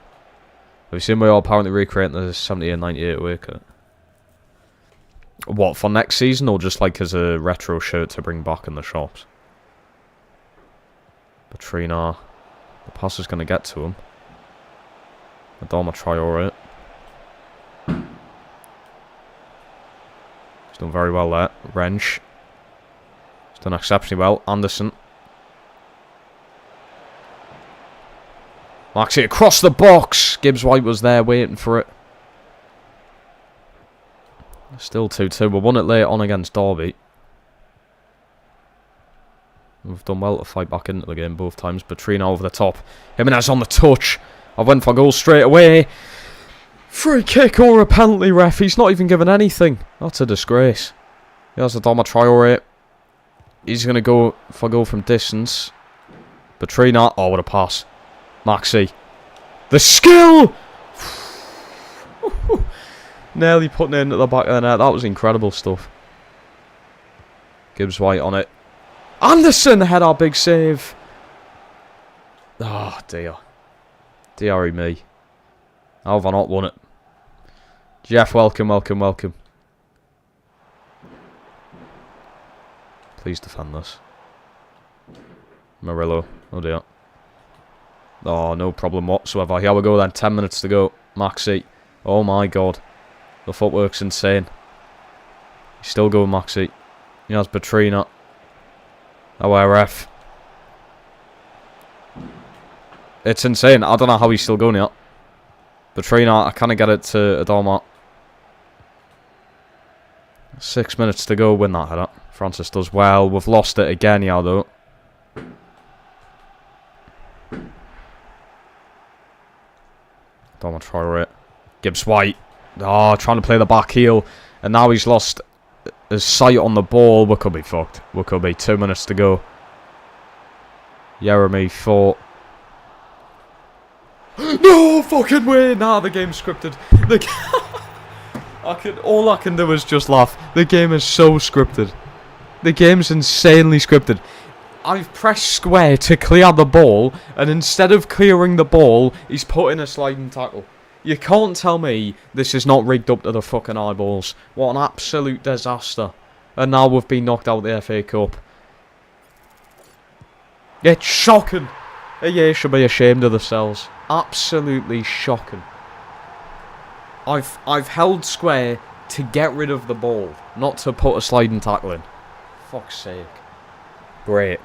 you seen me all apparently recreating the 78 and 98 wicket? What, for next season, or just like as a retro shirt to bring back in the shops? Latrina, the pass is going to get to him. Adama Traore. He's done very well there. Wrench. He's done exceptionally well. Anderson. Maxi across the box. Gibbs White was there waiting for it. Still 2-2. We won it late on against Derby. We've done well to fight back into the game both times. Batrina over the top. Jimenez on the touch. I went for goal straight away. Free kick or a penalty, ref. He's not even given anything. That's a disgrace. Here's Adama Traore. He's going to go for goal from distance. Batrina. Oh, what a pass. Maxi. The skill! Nearly putting it into the back of the net. That was incredible stuff. Gibbs White on it. Anderson had our big save. Oh, dear. Deary me. How have I not won it? Jeff, welcome, welcome, welcome. Please defend this. Murillo. Oh dear. Oh, no problem whatsoever. Here we go then. 10 minutes to go. Maxi. Oh my god. The footwork's insane. He's still going, Maxi. He has Batrina. Oh, ref. It's insane. I don't know how he's still going yet. Batrina, I can't get it to Adama. 6 minutes to go. Win that header. Francis does well. We've lost it again, yeah, though. Adama Traore. Gibbs White. Oh, trying to play the back heel. And now he's lost his sight on the ball. We could be fucked. We could be. 2 minutes to go. Jeremy 4. No fucking way! Nah, the game's scripted. All I can do is just laugh. The game is so scripted. The game's insanely scripted. I've pressed square to clear the ball, and instead of clearing the ball, he's put in a sliding tackle. You can't tell me this is not rigged up to the fucking eyeballs. What an absolute disaster. And now we've been knocked out of the FA Cup. It's shocking. EA should be ashamed of themselves. Absolutely shocking. I've held square to get rid of the ball, not to put a sliding tackle in. Fuck's sake. Great.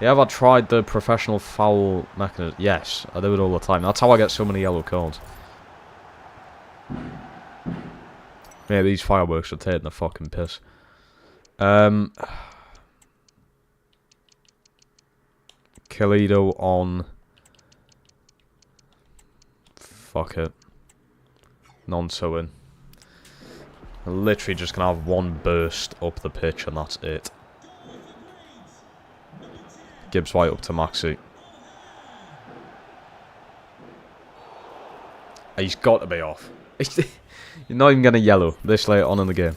Yeah, have I tried the professional foul mechanism? Yes, I do it all the time. That's how I get so many yellow cards. Yeah, these fireworks are taking the fucking piss. Kalido on. Fuck it. Non-sewing. I'm literally just gonna have one burst up the pitch and that's it. Gibbs White up to Maxi. He's got to be off. You're not even getting a yellow this late on in the game.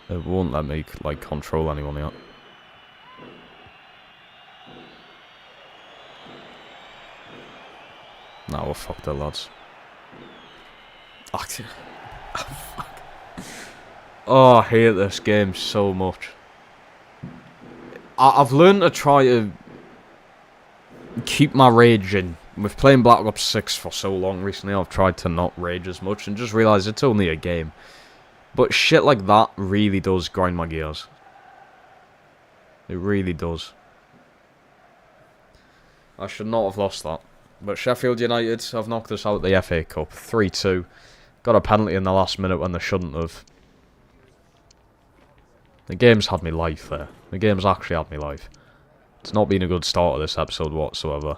It won't let me like control anyone yet. Nah, we're fucked there, lads. Oh, fuck. Oh, I hate this game so much. I've learned to try to keep my rage in. With playing Black Ops 6 for so long recently, I've tried to not rage as much and just realise it's only a game. But shit like that really does grind my gears. It really does. I should not have lost that. But Sheffield United have knocked us out of the FA Cup. 3-2. Got a penalty in the last minute when they shouldn't have. The game's had me life there. The game's actually had me life. It's not been a good start of this episode whatsoever.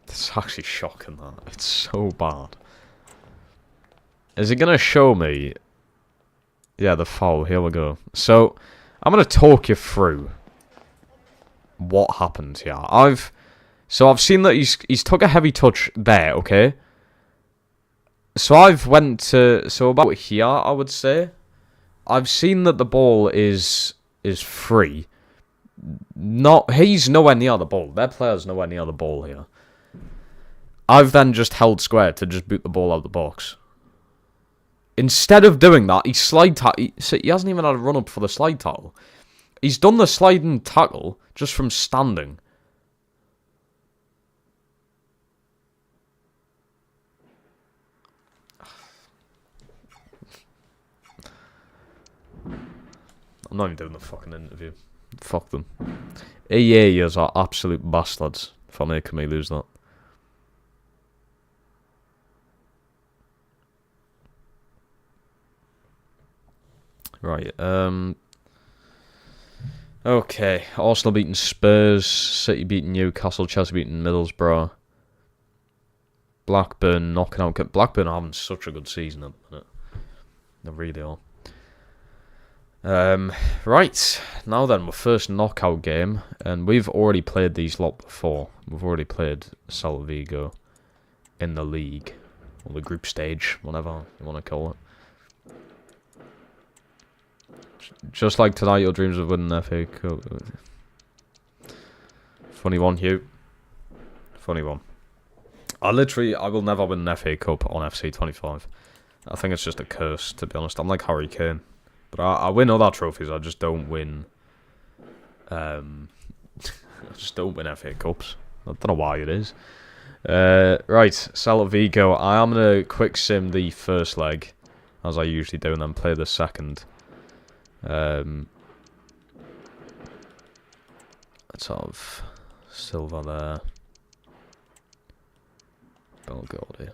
It's actually shocking, that. It's so bad. Is it going to show me? Yeah, the foul. Here we go. So, I'm going to talk you through what happened here. I've seen that he's took a heavy touch there, okay? So I've went to... So about here, I would say. I've seen that the ball is free. He's nowhere near the ball. Their player's nowhere near the ball here. I've then just held square to just boot the ball out of the box. Instead of doing that, he hasn't even had a run up for the slide tackle. He's done the sliding tackle just from standing. I'm not even doing the fucking interview. Fuck them. EAers are absolute bastards for making me lose that. Right, okay, Arsenal beating Spurs, City beating Newcastle, Chelsea beating Middlesbrough, Blackburn knocking out... Blackburn are having such a good season at the minute. They really are. Right, now then, our first knockout game, and we've already played these lot before. We've already played Celta Vigo in the league, or the group stage, whatever you want to call it. Just like tonight, your dreams of winning the FA Cup. Funny one, Hugh. Funny one. I will never win an FA Cup on FC25. I think it's just a curse, to be honest. I'm like Harry Kane. But I win other trophies, I just don't win... I just don't win FA Cups. I don't know why it is. Right, Celta Vigo. I am going to quick sim the first leg, as I usually do, and then play the second. Let's have Silva there. Belgodi.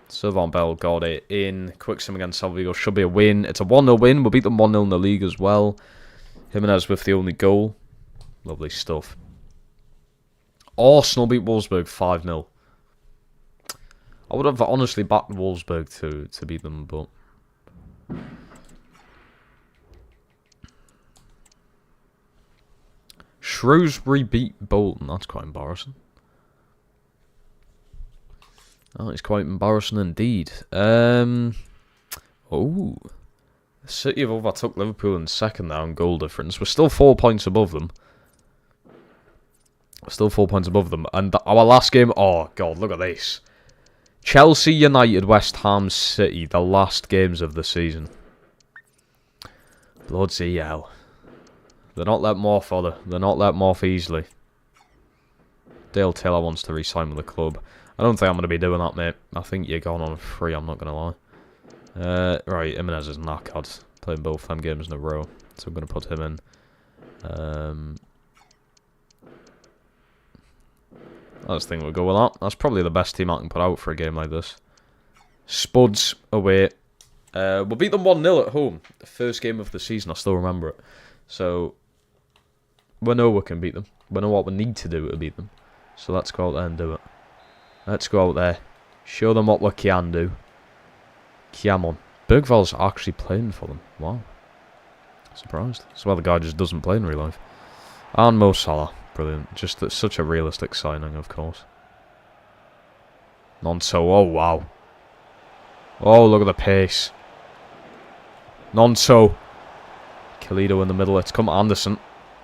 Silva and Belgodi in. Quick sim against Celta Vigo. Should be a win. It's a 1-0 win. We'll beat them 1-0 in the league as well. Jimenez with the only goal. Lovely stuff. Arsenal beat Wolfsburg 5-0. I would have honestly backed Wolfsburg to beat them, but... Shrewsbury beat Bolton. That's quite embarrassing. That is quite embarrassing indeed. Oh. City have overtook Liverpool in second now in goal difference. We're still 4 points above them. And our last game... Oh, God, look at this. Chelsea, United, West Ham, City. The last games of the season. Bloody hell. They're not letting off, are they? They're not letting off easily. Dale Taylor wants to re-sign with the club. I don't think I'm going to be doing that, mate. I think you're going on a free, I'm not going to lie. Right, Jimenez is knackered. Playing both them games in a row. So I'm going to put him in. I just think we'll go with that. That's probably the best team I can put out for a game like this. Spuds away. We'll beat them 1-0 at home. The first game of the season, I still remember it. So, we know we can beat them. We know what we need to do to beat them. So let's go out there and do it. Let's go out there. Show them what we can do. Come on. Bergvall's actually playing for them. Wow. Surprised. That's why the guy just doesn't play in real life. And Mo Salah. Brilliant. Just such a realistic signing, of course. Nonso. Oh, wow. Oh, look at the pace. Nonso. Kalido in the middle. It's come Anderson.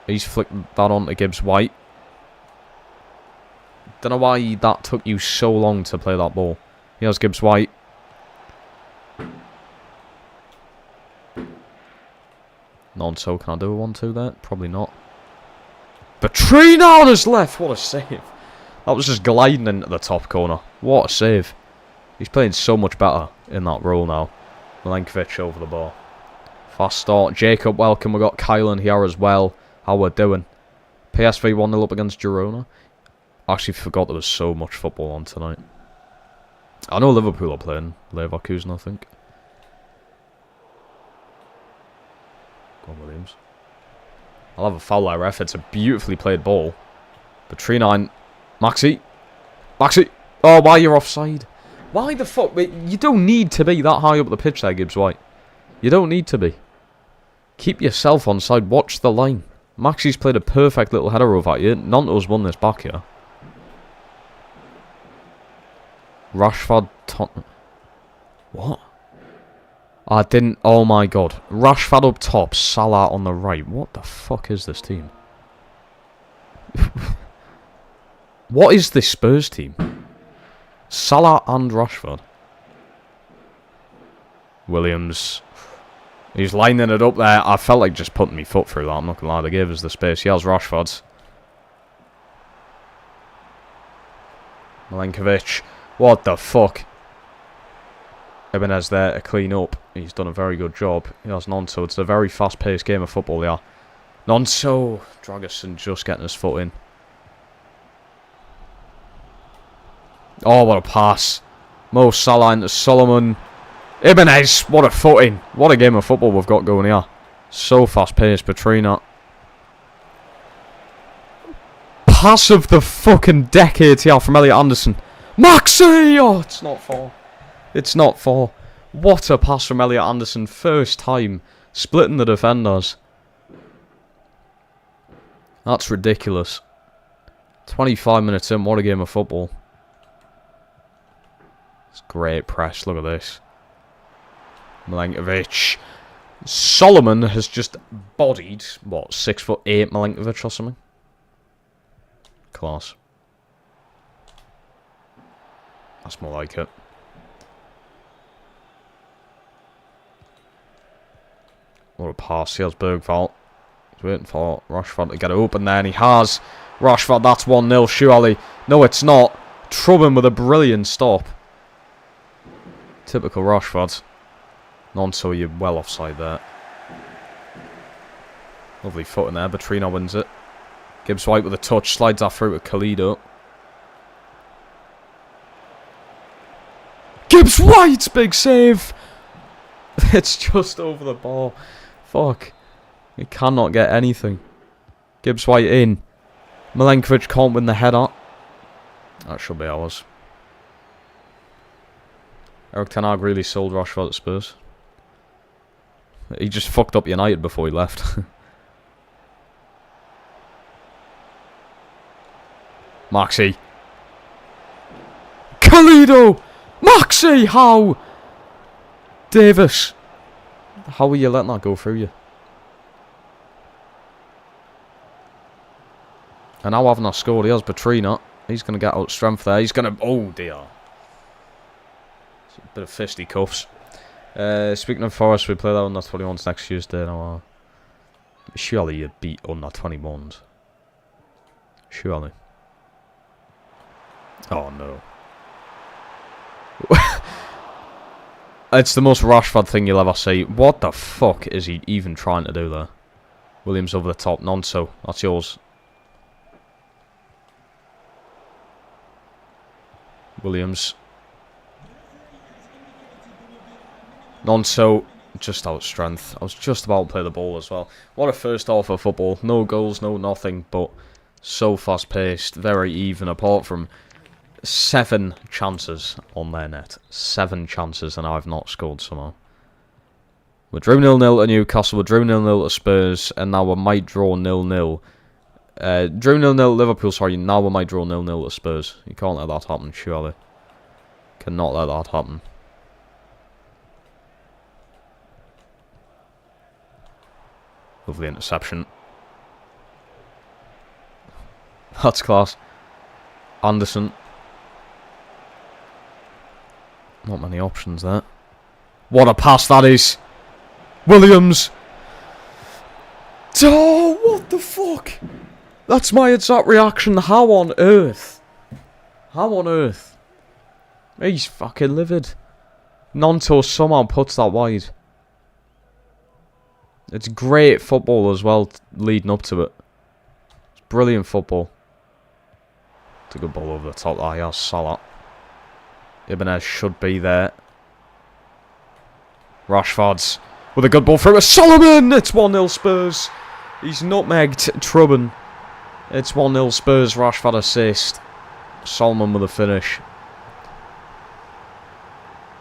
He's flicked that on to Gibbs White. Don't know why that took you so long to play that ball. Here's Gibbs White. Nonso, can I do a 1-2 there? Probably not. Petrina on his left. What a save. That was just gliding into the top corner. What a save. He's playing so much better in that role now. Milenkovic over the ball. Fast start. Jacob, welcome. We got Kyle in here as well. How we're doing. PSV 1-0 up against Girona. I actually forgot there was so much football on tonight. I know Liverpool are playing. Leverkusen, I think. Go on, Williams. I'll have a foul there, ref. It's a beautifully played ball. But 3-9. Maxi. Oh, why you're offside? Why the fuck? You don't need to be that high up the pitch there, Gibbs White. You don't need to be. Keep yourself on side. Watch the line. Maxi's played a perfect little header over at you. Nanto's won this back here. Rashford. What? I didn't. Oh my god. Rashford up top. Salah on the right. What the fuck is this team? What is this Spurs team? Salah and Rashford. Williams. He's lining it up there. I felt like just putting my foot through that. I'm not going to lie. They gave us the space. Here's Rashford. Milenkovic. What the fuck? Jimenez there to clean up. He's done a very good job. Here's Nonso. It's a very fast-paced game of football, yeah. Nonso. Dragerson just getting his foot in. Oh, what a pass. Mo Salah into Solomon. Jimenez. What a foot in. What a game of football we've got going here. So fast-paced. Petrina. Pass of the fucking decade here from Elliot Anderson. Maxi! Oh, it's not four. It's not four. What a pass from Elliot Anderson. First time. Splitting the defenders. That's ridiculous. 25 minutes in. What a game of football. It's great press. Look at this. Milenkovic. Solomon has just bodied, what, 6'8" Milenkovic or something? Class. That's more like it. What a pass. Here's Bergvall. He's waiting for Rashford to get it open there, and he has. Rashford, that's 1-0, surely. No, it's not. Trubbin with a brilliant stop. Typical Rashford. Nonso, you're well offside there. Lovely foot in there. Petrina wins it. Gibbs White with a touch. Slides that through to Kalido. Gibbs White's big save! It's just over the ball. Fuck. He cannot get anything. Gibbs White in. Milenkovic can't win the header. That should be ours. Eric Ten Hag really sold Rashford at Spurs. He just fucked up United before he left. Maxi. Kalido! Maxi! How? Davis! How are you letting that go through you? And now having that scored, he has Batrina. He's going to get out strength there. He's going to... Oh, dear. It's a bit of fisticuffs. Speaking of Forest, we play that under 21s next Tuesday. Now, surely you beat under 21s. Surely. Oh, no. It's the most Rashford thing you'll ever see. What the fuck is he even trying to do there? Williams over the top. Nonso. That's yours. Williams. Nonso. Just out of strength. I was just about to play the ball as well. What a first half of football. No goals, no nothing. But so fast paced. Very even. Apart from 7 chances on their net. 7 chances and I've not scored somehow. We drew 0-0 to Newcastle. We drew 0-0 to Spurs. And now we might draw 0-0. Drew 0-0 to Liverpool, sorry. Now we might draw 0-0 to Spurs. You can't let that happen, surely. Cannot let that happen. Lovely interception. That's class. Anderson. Not many options there. What a pass that is. Williams. Oh, what the fuck? That's my exact reaction. How on earth? How on earth? He's fucking livid. Nonto somehow puts that wide. It's great football as well leading up to it. It's brilliant football. It's a good ball over the top there. He has Salah. Ibanez should be there. Rashford's with a good ball through. Solomon! It's 1-0 Spurs. He's nutmegged Trubben. It's 1-0 Spurs. Rashford assist. Solomon with a finish.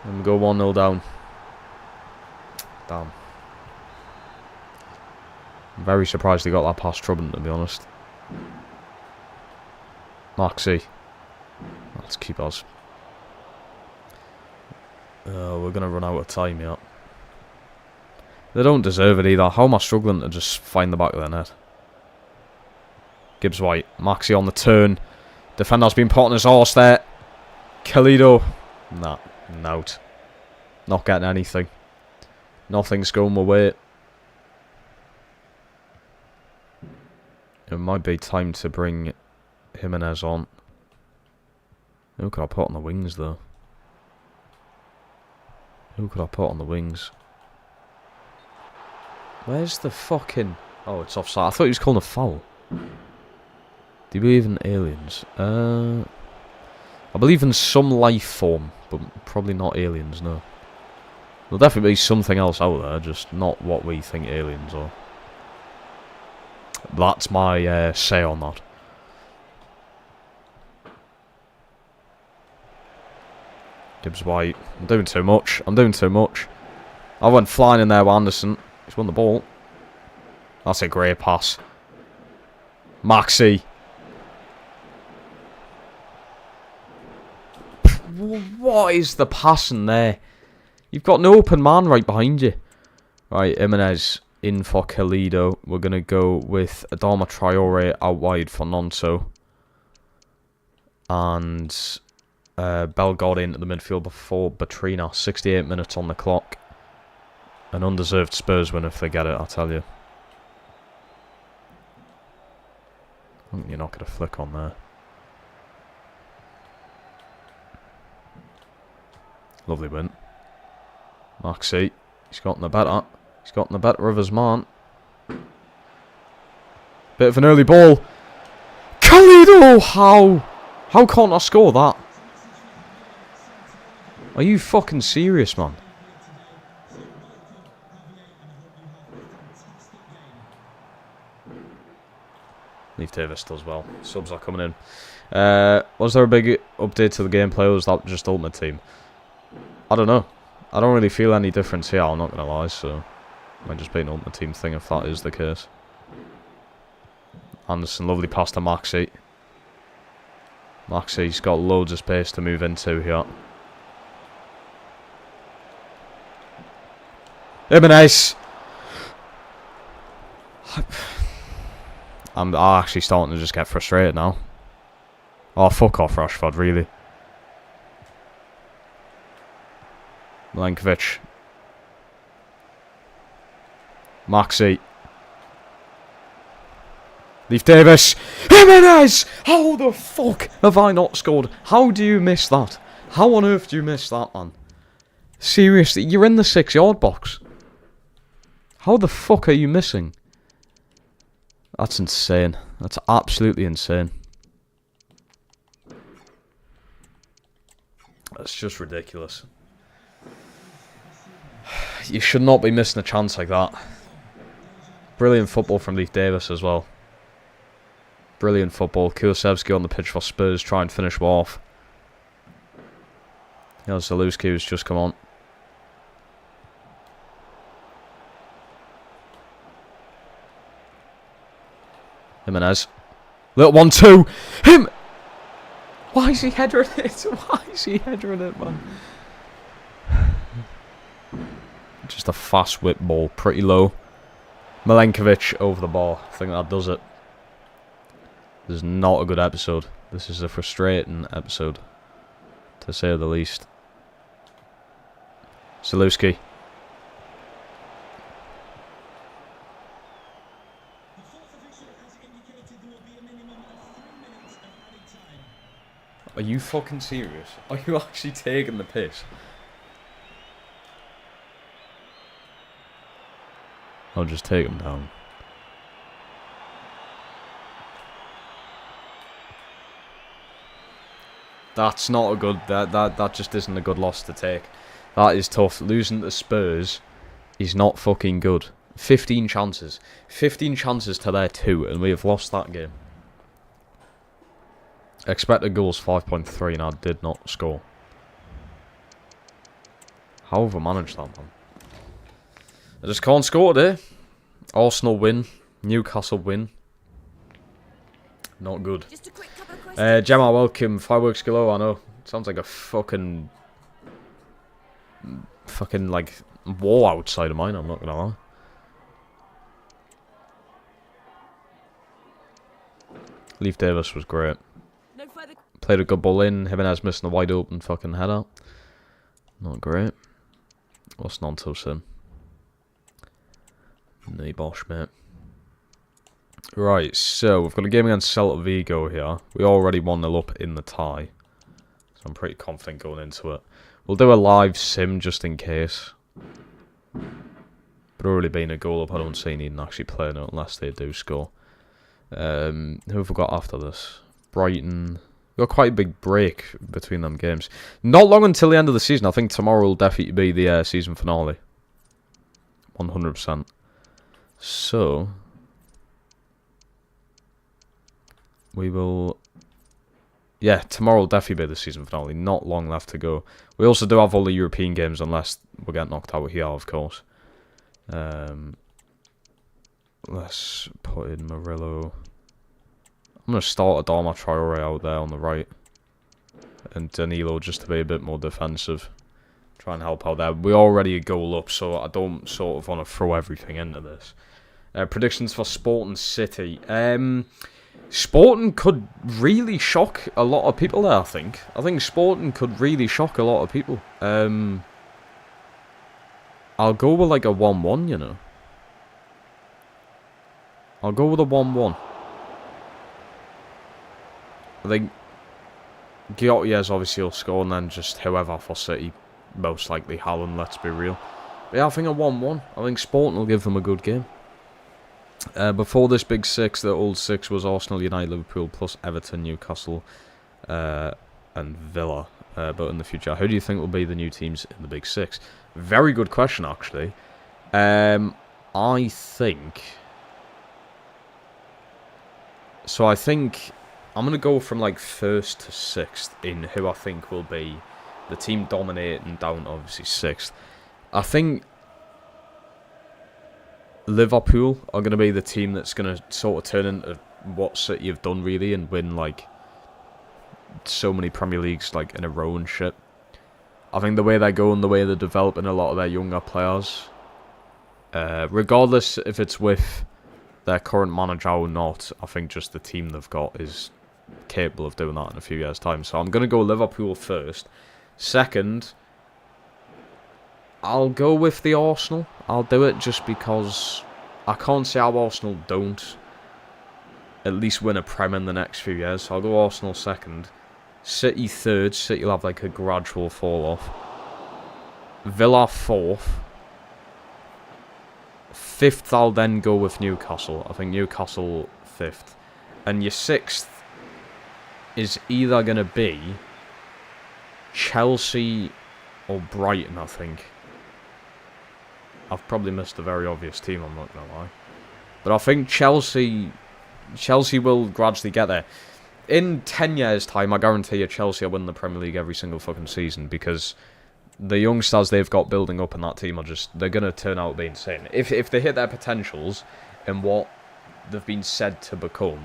And we go 1-0 down. Damn. I'm very surprised he got that past Trubben, to be honest. Maxi. Let's keep us. We're going to run out of time, yeah. They don't deserve it either. How am I struggling to just find the back of their net? Gibbs White. Maxi on the turn. Defender's been put on his horse there. Kalido. Nah. Nout. Not getting anything. Nothing's going my way. It might be time to bring Jimenez on. Who could I put on the wings, though? Who could I put on the wings? Where's the fucking... Oh, it's offside. I thought he was calling a foul. Do you believe in aliens? I believe in some life form, but probably not aliens, no. There'll definitely be something else out there, just not what we think aliens are. That's my say on that. Gibbs White. I'm doing too much. I'm doing too much. I went flying in there with Anderson. He's won the ball. That's a great pass. Maxi. What is the passing there? You've got an open man right behind you. Right, Jimenez in for Kalido. We're going to go with Adama Traore out wide for Nonso. And Bell got into the midfield before Batrina. 68 minutes on the clock. An undeserved Spurs win if they get it, I tell you. I think you're not going to flick on there. Lovely win. Maxi. He's gotten the better. He's gotten the better of his man. Bit of an early ball. Kalido! How? How can't I score that? Are you fucking serious, man? Leave Davis does well. Subs are coming in. Was there a big update to the gameplay, or was that just Ultimate Team? I don't know. I don't really feel any difference here, I'm not going to lie, so... Might just be an ultimate team thing if that is the case. Anderson, lovely pass to Maxi. Maxi's got loads of space to move into here. Jimenez! I'm actually starting to just get frustrated now. Oh, fuck off, Rashford, really. Milenkovic. Maxi. Leif Davis. Jimenez! How the fuck have I not scored? How do you miss that? How on earth do you miss that, man? Seriously, you're in the 6-yard box. How the fuck are you missing? That's insane. That's absolutely insane. That's just ridiculous. You should not be missing a chance like that. Brilliant football from Leif Davis as well. Brilliant football. Kulusevski on the pitch for Spurs, try and finish off. Here's Zalewski who's just come on. Jimenez. Little 1-2. Him! Why is he headering it? Why is he headering it, man? Just a fast whip ball. Pretty low. Milenkovic over the bar. I think that does it. This is not a good episode. This is a frustrating episode, to say the least. Zalewski. Are you fucking serious? Are you actually taking the piss? I'll just take him down. That's not a good... That just isn't a good loss to take. That is tough. Losing to Spurs is not fucking good. 15 chances. 15 chances to their 2, and we have lost that game. Expected goals 5.3, and I did not score. How have I managed that, man? I just can't score today. Arsenal win. Newcastle win. Not good. Gemma, welcome. Fireworks galore, I know. Sounds like a fucking like war outside of mine, I'm not gonna lie. Leif Davis was great. Played a good ball in. Jimenez missing a wide open fucking header. Not great. What's Nantos in? Knee bosh, mate. Right, so we've got a game against Celta Vigo here. We already 1-0 up in the tie, so I'm pretty confident going into it. We'll do a live sim just in case. But already being a goal up, I don't see needing actually playing it unless they do score. Who have we got after this? Brighton. We've got quite a big break between them games. Not long until the end of the season. I think tomorrow will definitely be the season finale. 100%. So we will... Yeah, tomorrow will definitely be the season finale. Not long left to go. We also do have all the European games unless we get knocked out here, of course. Let's put in Murillo. I'm going to start Adama Traore out there on the right. And Danilo just to be a bit more defensive. Try and help out there. We're already a goal up, so I don't sort of want to throw everything into this. Predictions for Sporting City. Sporting could really shock a lot of people there, I think. I think Sporting could really shock a lot of people. I'll go with like a 1-1, you know. I'll go with a 1-1. I think Guillotiers obviously will score, and then just whoever for City. Most likely Haaland, let's be real. But yeah, I think a 1-1. I think Sporting will give them a good game. Before this big 6, the old 6 was Arsenal, United, Liverpool, plus Everton, Newcastle, and Villa. But in the future, who do you think will be the new teams in the big 6? Very good question, actually. I think... So I think I'm going to go from like 1st to 6th in who I think will be the team dominating down to obviously 6th. I think Liverpool are going to be the team that's going to sort of turn into what City have done really and win like so many Premier Leagues like in a row and shit. I think the way they go and the way they're developing a lot of their younger players, regardless if it's with their current manager or not, I think just the team they've got is capable of doing that in a few years' time. So I'm going to go Liverpool first. Second, I'll go with the Arsenal. I'll do it just because I can't see how Arsenal don't at least win a Prem in the next few years. So I'll go Arsenal second. City third. City will have like a gradual fall off. Villa fourth. Fifth, I'll then go with Newcastle. I think Newcastle fifth. And your sixth is either going to be Chelsea or Brighton, I think. I've probably missed a very obvious team, I'm not going to lie. But I think Chelsea will gradually get there. In 10 years' time, I guarantee you Chelsea will win the Premier League every single fucking season because the youngsters they've got building up in that team are just, they're going to turn out to be insane. If they hit their potentials and what they've been said to become,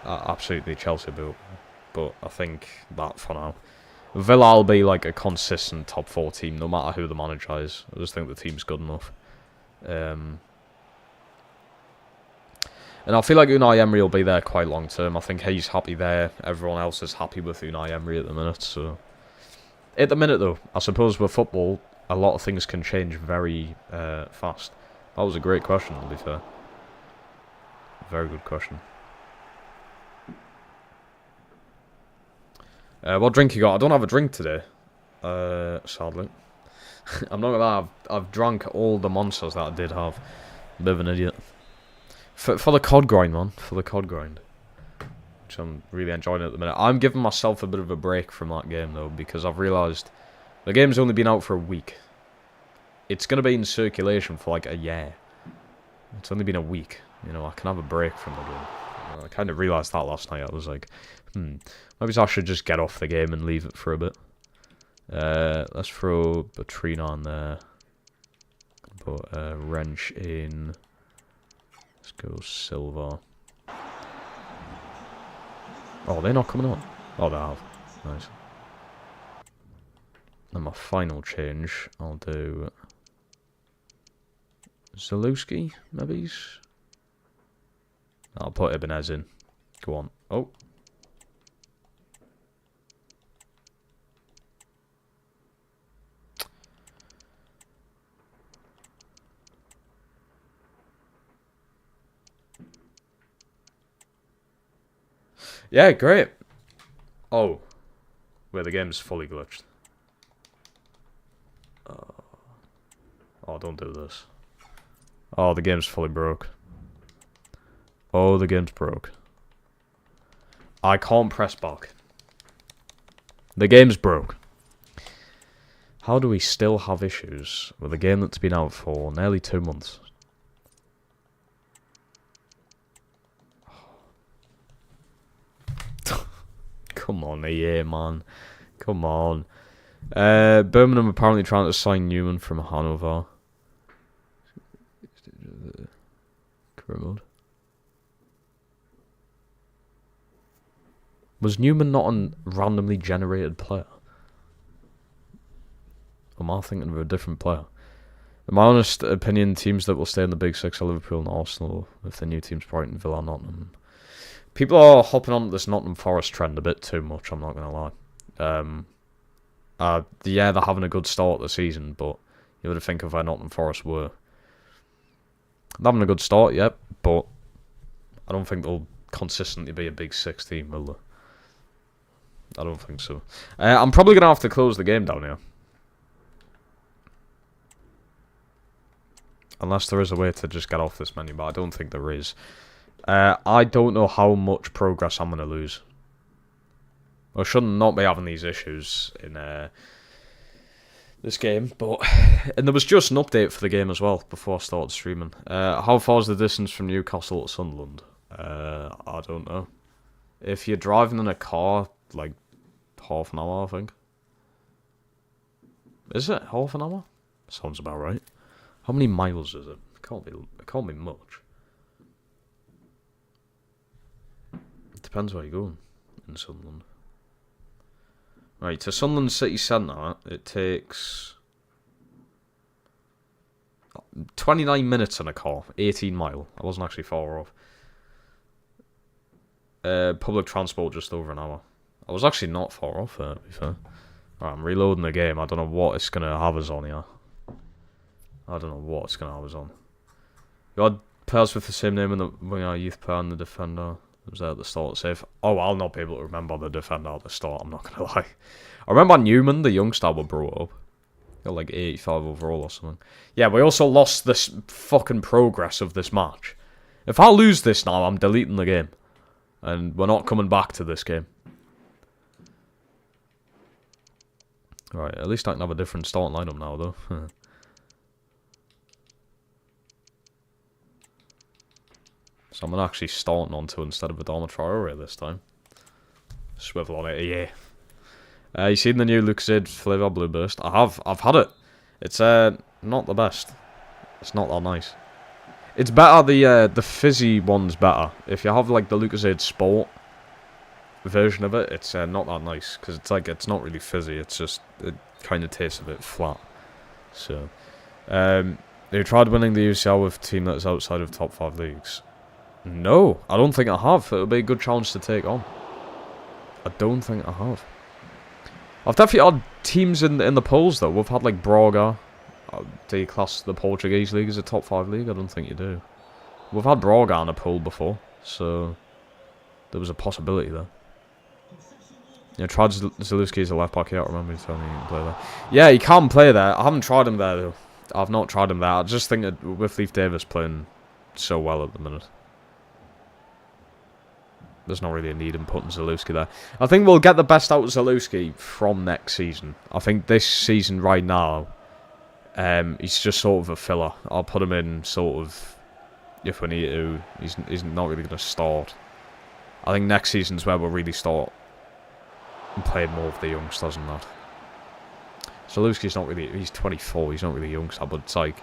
absolutely Chelsea will. But I think that for now. Villa will be like a consistent top 4 team no matter who the manager is. I just think the team's good enough. And I feel like Unai Emery will be there quite long term. I think he's happy there. Everyone else is happy with Unai Emery at the minute. So, at the minute though, I suppose with football, a lot of things can change very fast. That was a great question, to be fair. Very good question. What drink you got? I don't have a drink today, sadly. I'm not gonna lie, I've drunk all the monsters that I did have. A bit of an idiot. For the COD grind, man. For the COD grind. Which I'm really enjoying at the minute. I'm giving myself a bit of a break from that game, though, because I've realised the game's only been out for a week. It's going to be in circulation for like a year. It's only been a week. You know, I can have a break from the game. I kind of realised that last night. I was like, maybe I should just get off the game and leave it for a bit. Let's throw Batrina on there. Put a wrench in. Let's go Silver. Oh, they're not coming on. Oh, they have. Nice. And my final change, I'll do Zalewski, maybe? I'll put Ibanez in. Go on. Oh. Yeah, great. Oh. Where the game's fully glitched. Oh, don't do this. Oh, the game's fully broke. Oh, the game's broke. I can't press back. The game's broke. How do we still have issues with a game that's been out for nearly 2 months? Come on, EA, man. Come on. Birmingham apparently trying to sign Newman from Hanover. Career mode. Was Newman not a randomly generated player? Or am I thinking of a different player? In my honest opinion, teams that will stay in the Big Six are Liverpool and Arsenal, with the new teams Brighton, Villa, Nottingham. People are hopping on this Nottingham Forest trend a bit too much, I'm not going to lie. Yeah, they're having a good start of the season, but you would think of where Nottingham Forest were. They're having a good start, yep, but I don't think they'll consistently be a Big Six team, will they? I don't think so. I'm probably going to have to close the game down here. Unless there is a way to just get off this menu, but I don't think there is. I don't know how much progress I'm going to lose. I shouldn't not be having these issues in this game, but... And there was just an update for the game as well, before I started streaming. How far is the distance from Newcastle to Sunderland? I don't know. If you're driving in a car, like, half an hour, I think. Is it half an hour? Sounds about right. How many miles is it? It can't be much. It depends where you're going in Sunderland. Right, to Sunderland City Centre, it takes 29 minutes in a car, 18 mile. I wasn't actually far off. Public transport just over an hour. I was actually not far off there, to be fair. Right, I'm reloading the game. I don't know what it's going to have us on here. I don't know what it's going to have us on. You had players with the same name in the winger, youth player, and the defender. It was there at the start, safe. Oh, I'll not be able to remember the defender at the start, I'm not going to lie. I remember Newman, the youngster, were brought up. Got like 85 overall or something. Yeah, we also lost this fucking progress of this match. If I lose this now, I'm deleting the game. And we're not coming back to this game. Right, at least I can have a different starting lineup now, though. So I'm actually starting on 2 instead of Adama Traore this time. Swivel on it, yeah. You seen the new Lucozade flavour Blue Burst? I have. I've had it. It's not the best. It's not that nice. It's better. The fizzy one's better. If you have like the Lucozade Sport version of it, it's not that nice because it's not really fizzy. It's just it kind of tastes a bit flat. So, you tried winning the UCL with a team that's outside of top 5 leagues? No, I don't think I have. It'll be a good challenge to take on. I don't think I have. I've definitely had teams in the polls though. We've had like Braga. Do you class the Portuguese league as a top 5 league? I don't think you do. We've had Braga on a poll before, so there was a possibility there. Yeah, tried Zalewski as a left back. I don't remember you telling me you can play there. Yeah, he can play there. I haven't tried him there though. I've not tried him there. I just think that with Leif Davis playing so well at the minute, there's not really a need in putting Zalewski there. I think we'll get the best out of Zalewski from next season. I think this season right now, he's just sort of a filler. I'll put him in sort of if we need to. He's not really going to start. I think next season's where we'll really start playing more of the youngsters and that. Zalewski's not really. He's 24. He's not really a youngster, but it's like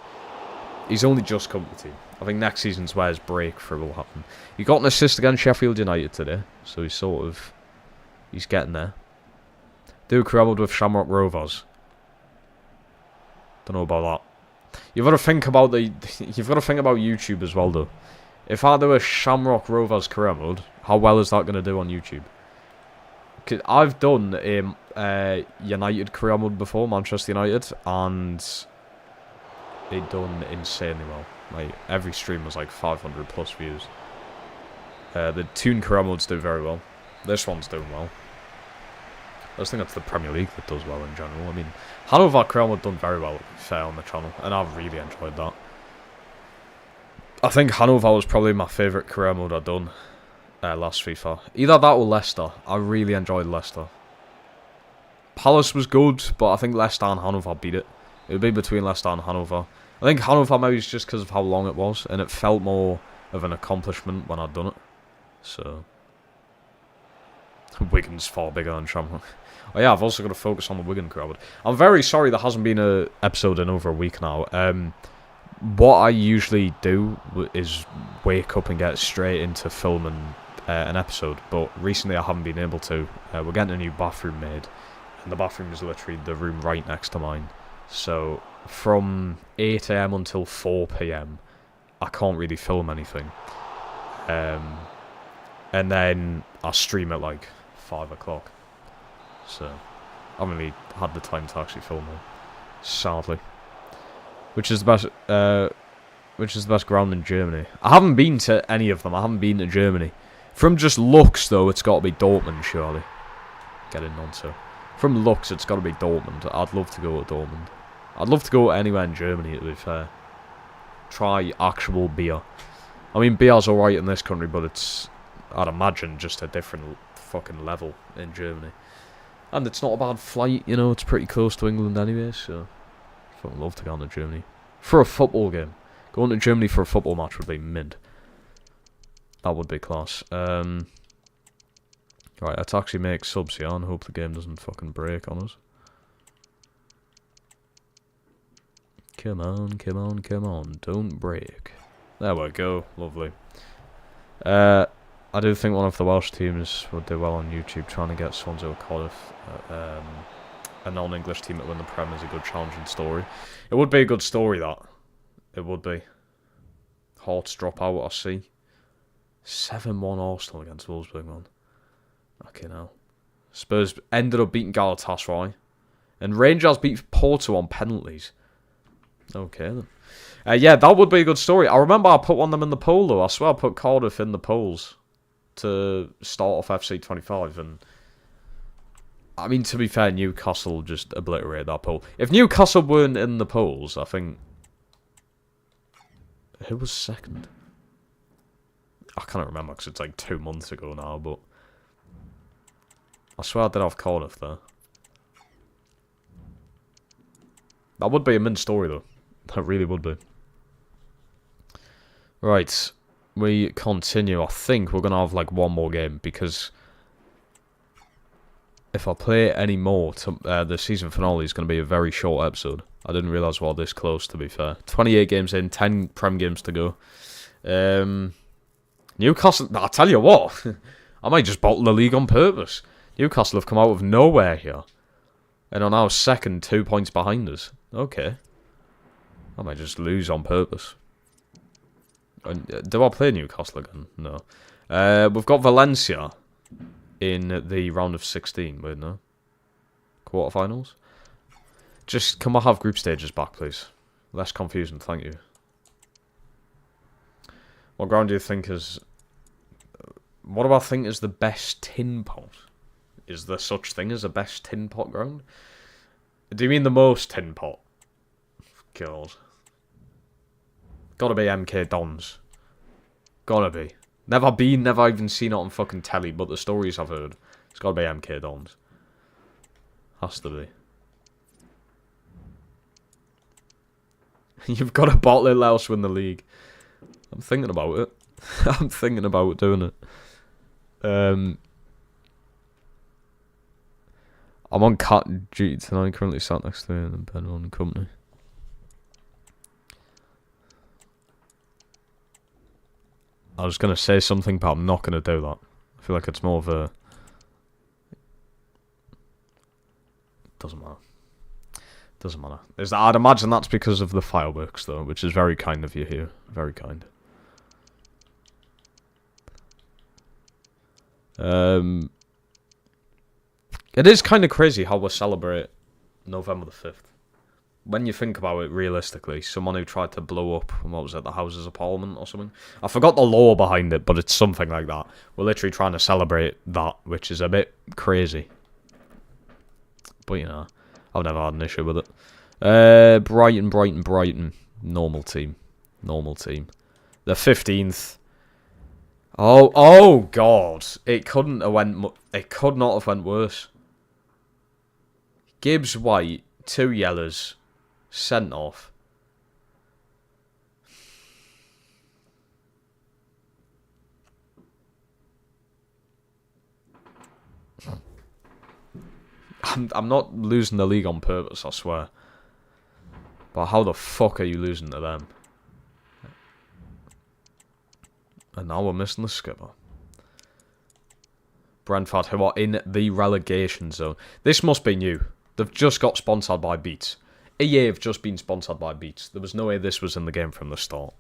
he's only just come to the team. I think next season's where his breakthrough will happen. He got an assist against Sheffield United today, so he's getting there. Duke Rebelled with Shamrock Rovers. Don't know about that. You've got to think about YouTube as well, though. If I do a Shamrock Rovers career mode, how well is that going to do on YouTube? Cause I've done a United career mode before, Manchester United, and it done insanely well. Like every stream was like 500 plus views. The Toon career modes do very well. This one's doing well. I just think that's the Premier League that does well in general. I mean, Hanover career mode done very well, fair on the channel, and I've really enjoyed that. I think Hanover was probably my favourite career mode I've done last FIFA. Either that or Leicester. I really enjoyed Leicester. Palace was good, but I think Leicester and Hanover beat it. It would be between Leicester and Hanover. I think Hanover maybe is just because of how long it was, and it felt more of an accomplishment when I'd done it. So, Wigan's far bigger than Shamrock. Oh yeah, I've also got to focus on the Wigan crowd. I'm very sorry there hasn't been an episode in over a week now. What I usually do is wake up and get straight into filming an episode, but recently I haven't been able to. We're getting a new bathroom made, and the bathroom is literally the room right next to mine. So from 8 AM until 4 PM, I can't really film anything. And then I stream at like 5 o'clock. So I haven't really had the time to actually film it, sadly. Which is the best ground in Germany? I haven't been to any of them. I haven't been to Germany. From just looks, though, it's got to be Dortmund, surely. Getting on to. From looks, it's got to be Dortmund. I'd love to go to Dortmund. I'd love to go anywhere in Germany, to be fair. Try actual beer. I mean, beer's alright in this country, but it's, I'd imagine, just a different fucking level in Germany. And it's not a bad flight, you know, it's pretty close to England anyway, so I'd fucking love to go to Germany. For a football game. Going to Germany for a football match would be mint. That would be class. Right, let's actually make subs here and hope the game doesn't fucking break on us. Come on, come on, come on. Don't break. There we go. Lovely. I do think one of the Welsh teams would do well on YouTube trying to get Swansea or Cardiff, a non-English team to win the Prem is a good challenging story. It would be a good story, that. It would be. Hearts drop out, I see. 7-1 Arsenal against Wolfsburg, man. Okay, now. Spurs ended up beating Galatasaray. And Rangers beat Porto on penalties. Okay, then. Yeah, that would be a good story. I remember I put one of them in the poll, though. I swear I put Cardiff in the polls to start off FC25. And I mean, to be fair, Newcastle just obliterated that poll. If Newcastle weren't in the polls, I think... Who was second? I can't remember because it's like 2 months ago now, but... I swear I did have Cardiff there. That would be a mint story, though. That really would be. Right. We continue. I think we're going to have like one more game, because... if I play any more, the season finale is going to be a very short episode. I didn't realise we were this close, to be fair. 28 games in, 10 Prem games to go. Newcastle, I'll tell you what, I might just bottle the league on purpose. Newcastle have come out of nowhere here, and are now second, 2 points behind us. Okay. I might just lose on purpose. Do I play Newcastle again? No. We've got Valencia in the round of 16, wait, no? Quarterfinals? Just, can we have group stages back, please? Less confusing, thank you. What ground do you think is... What do I think is the best tin pot? Is there such thing as a best tin pot ground? Do you mean the most tin pot? God. Gotta be MK Dons. Gotta be. Never been, never even seen it on fucking telly, but the stories I've heard, it's gotta be MK Dons. Has to be. You've got to bottle it, let us win the league. I'm thinking about it. I'm thinking about doing it. I'm on cat duty tonight, currently sat next to me in bed on company. I was going to say something, but I'm not going to do that. I feel like it's more of a... Doesn't matter. Doesn't matter. I'd imagine that's because of the fireworks, though, which is very kind of you here. Very kind. It is kind of crazy how we celebrate November the 5th. When you think about it realistically, someone who tried to blow up, what was it, the Houses of Parliament or something? I forgot the law behind it, but it's something like that. We're literally trying to celebrate that, which is a bit crazy. But, you know, I've never had an issue with it. Brighton. Normal team. The 15th. Oh, God. It could not have went worse. Gibbs White, 2 yellows. Sent off. I'm not losing the league on purpose, I swear. But how the fuck are you losing to them? And now we're missing the skipper. Brentford, who are in the relegation zone. This must be new. They've just got sponsored by Beats. EA have just been sponsored by Beats. There was no way this was in the game from the start.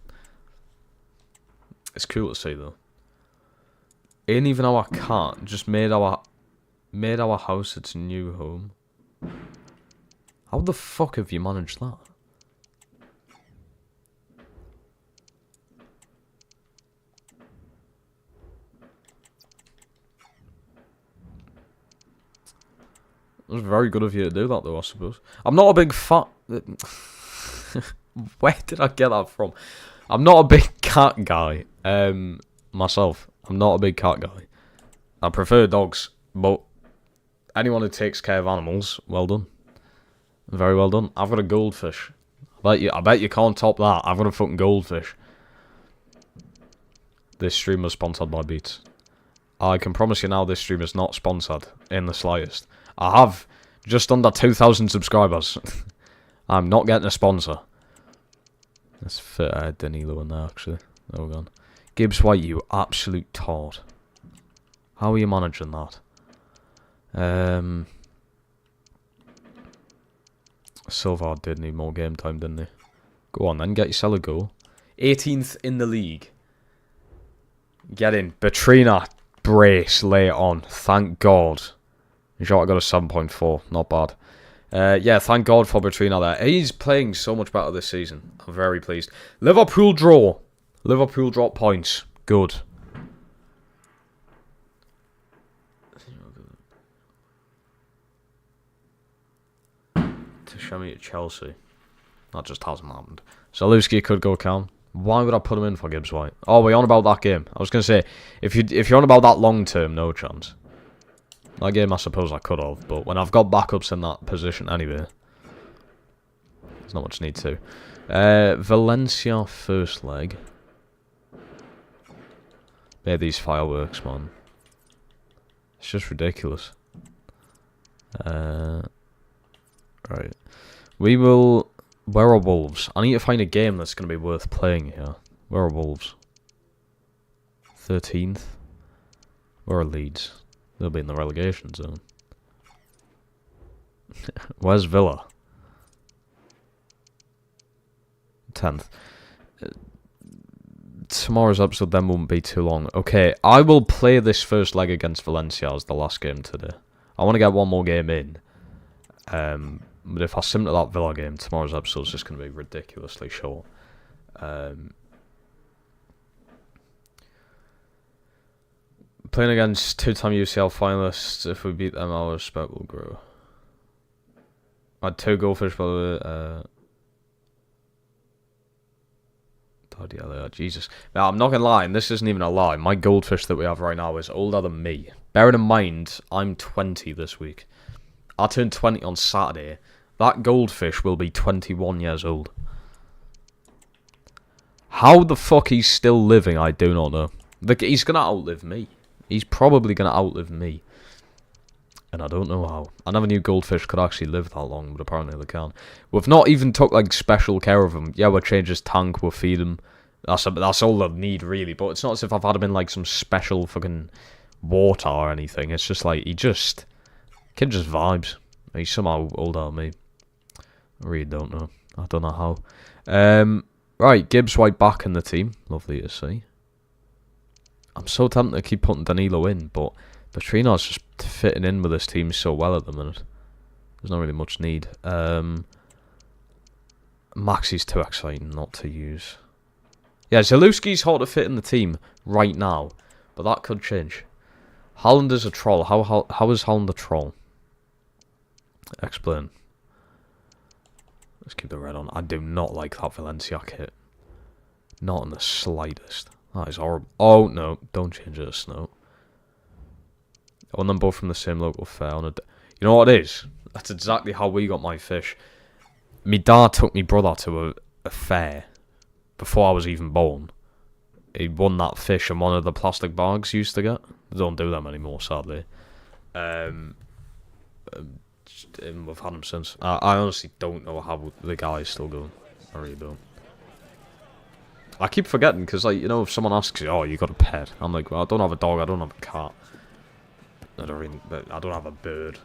It's cool to see, though. Ain't even our cat. Just made our house its new home. How the fuck have you managed that? It was very good of you to do that, though, I suppose. I'm not a big fat... Where did I get that from? I'm not a big cat guy. Myself. I'm not a big cat guy. I prefer dogs, but anyone who takes care of animals, well done. Very well done. I've got a goldfish. I bet you can't top that. I've got a fucking goldfish. This stream was sponsored by Beats. I can promise you now this stream is not sponsored in the slightest. I have just under 2,000 subscribers. I'm not getting a sponsor. Let's fit Danilo in there, actually. Hold on. Gibbs White, you absolute tart. How are you managing that? Silva did need more game time, didn't he? Go on then, get yourself a goal. 18th in the league. Get in. Batrina, brace, lay it on. Thank God. Jota got a 7.4. Not bad. Yeah, thank God for Batrina there. He's playing so much better this season. I'm very pleased. Liverpool draw. Liverpool drop points. Good. To show me to Chelsea. That just hasn't happened. Zalewski could go calm. Why would I put him in for Gibbs White? Oh, we're on about that game. I was going to say, if you're on about that long term, no chance. That game, I suppose I could have, but when I've got backups in that position anyway, there's not much need to. Valencia first leg. Made these fireworks, man. It's just ridiculous. Right. We will... Where are Wolves? I need to find a game that's going to be worth playing here. Where are Wolves? 13th. Where are Leeds? They'll be in the relegation zone. Where's Villa? 10th. Tomorrow's episode then won't be too long. Okay, I will play this first leg against Valencia as the last game today. I want to get one more game in. But if I sim to that Villa game, tomorrow's episode is just going to be ridiculously short. Playing against two-time UCL finalists, if we beat them, our respect will grow. I had 2 goldfish, by the way. Jesus. Now, I'm not going to lie, and this isn't even a lie. My goldfish that we have right now is older than me. Bearing in mind, I'm 20 this week. I turned 20 on Saturday. That goldfish will be 21 years old. How the fuck he's still living, I do not know. He's going to outlive me. He's probably going to outlive me. And I don't know how. I never knew goldfish could actually live that long, but apparently they can. We've not even took, like, special care of him. Yeah, we'll change his tank, we'll feed him. That's all they need, really. But it's not as if I've had him in, like, some special fucking water or anything. It's just, like, kid just vibes. He's somehow older than me. I really don't know. I don't know how. Right, Gibbs White back in the team. Lovely to see. I'm so tempted to keep putting Danilo in, but Petrino's just fitting in with this team so well at the minute. There's not really much need. Maxi's too exciting not to use. Yeah, Zalewski's hard to fit in the team right now, but that could change. Haaland is a troll. How is Haaland a troll? Explain. Let's keep the red on. I do not like that Valencia kit. Not in the slightest. That is horrible. Oh, no. Don't change it to snow. I want them both from the same local fair. You know what it is? That's exactly how we got my fish. My dad took my brother to a fair before I was even born. He won that fish in one of the plastic bags you used to get. They don't do them anymore, sadly. And we've had them since. I honestly don't know how the guy is still going. I really don't. I keep forgetting because, like, you know, if someone asks you, "Oh, you got a pet?" I'm like, "Well, I don't have a dog. I don't have a cat. I don't have a bird.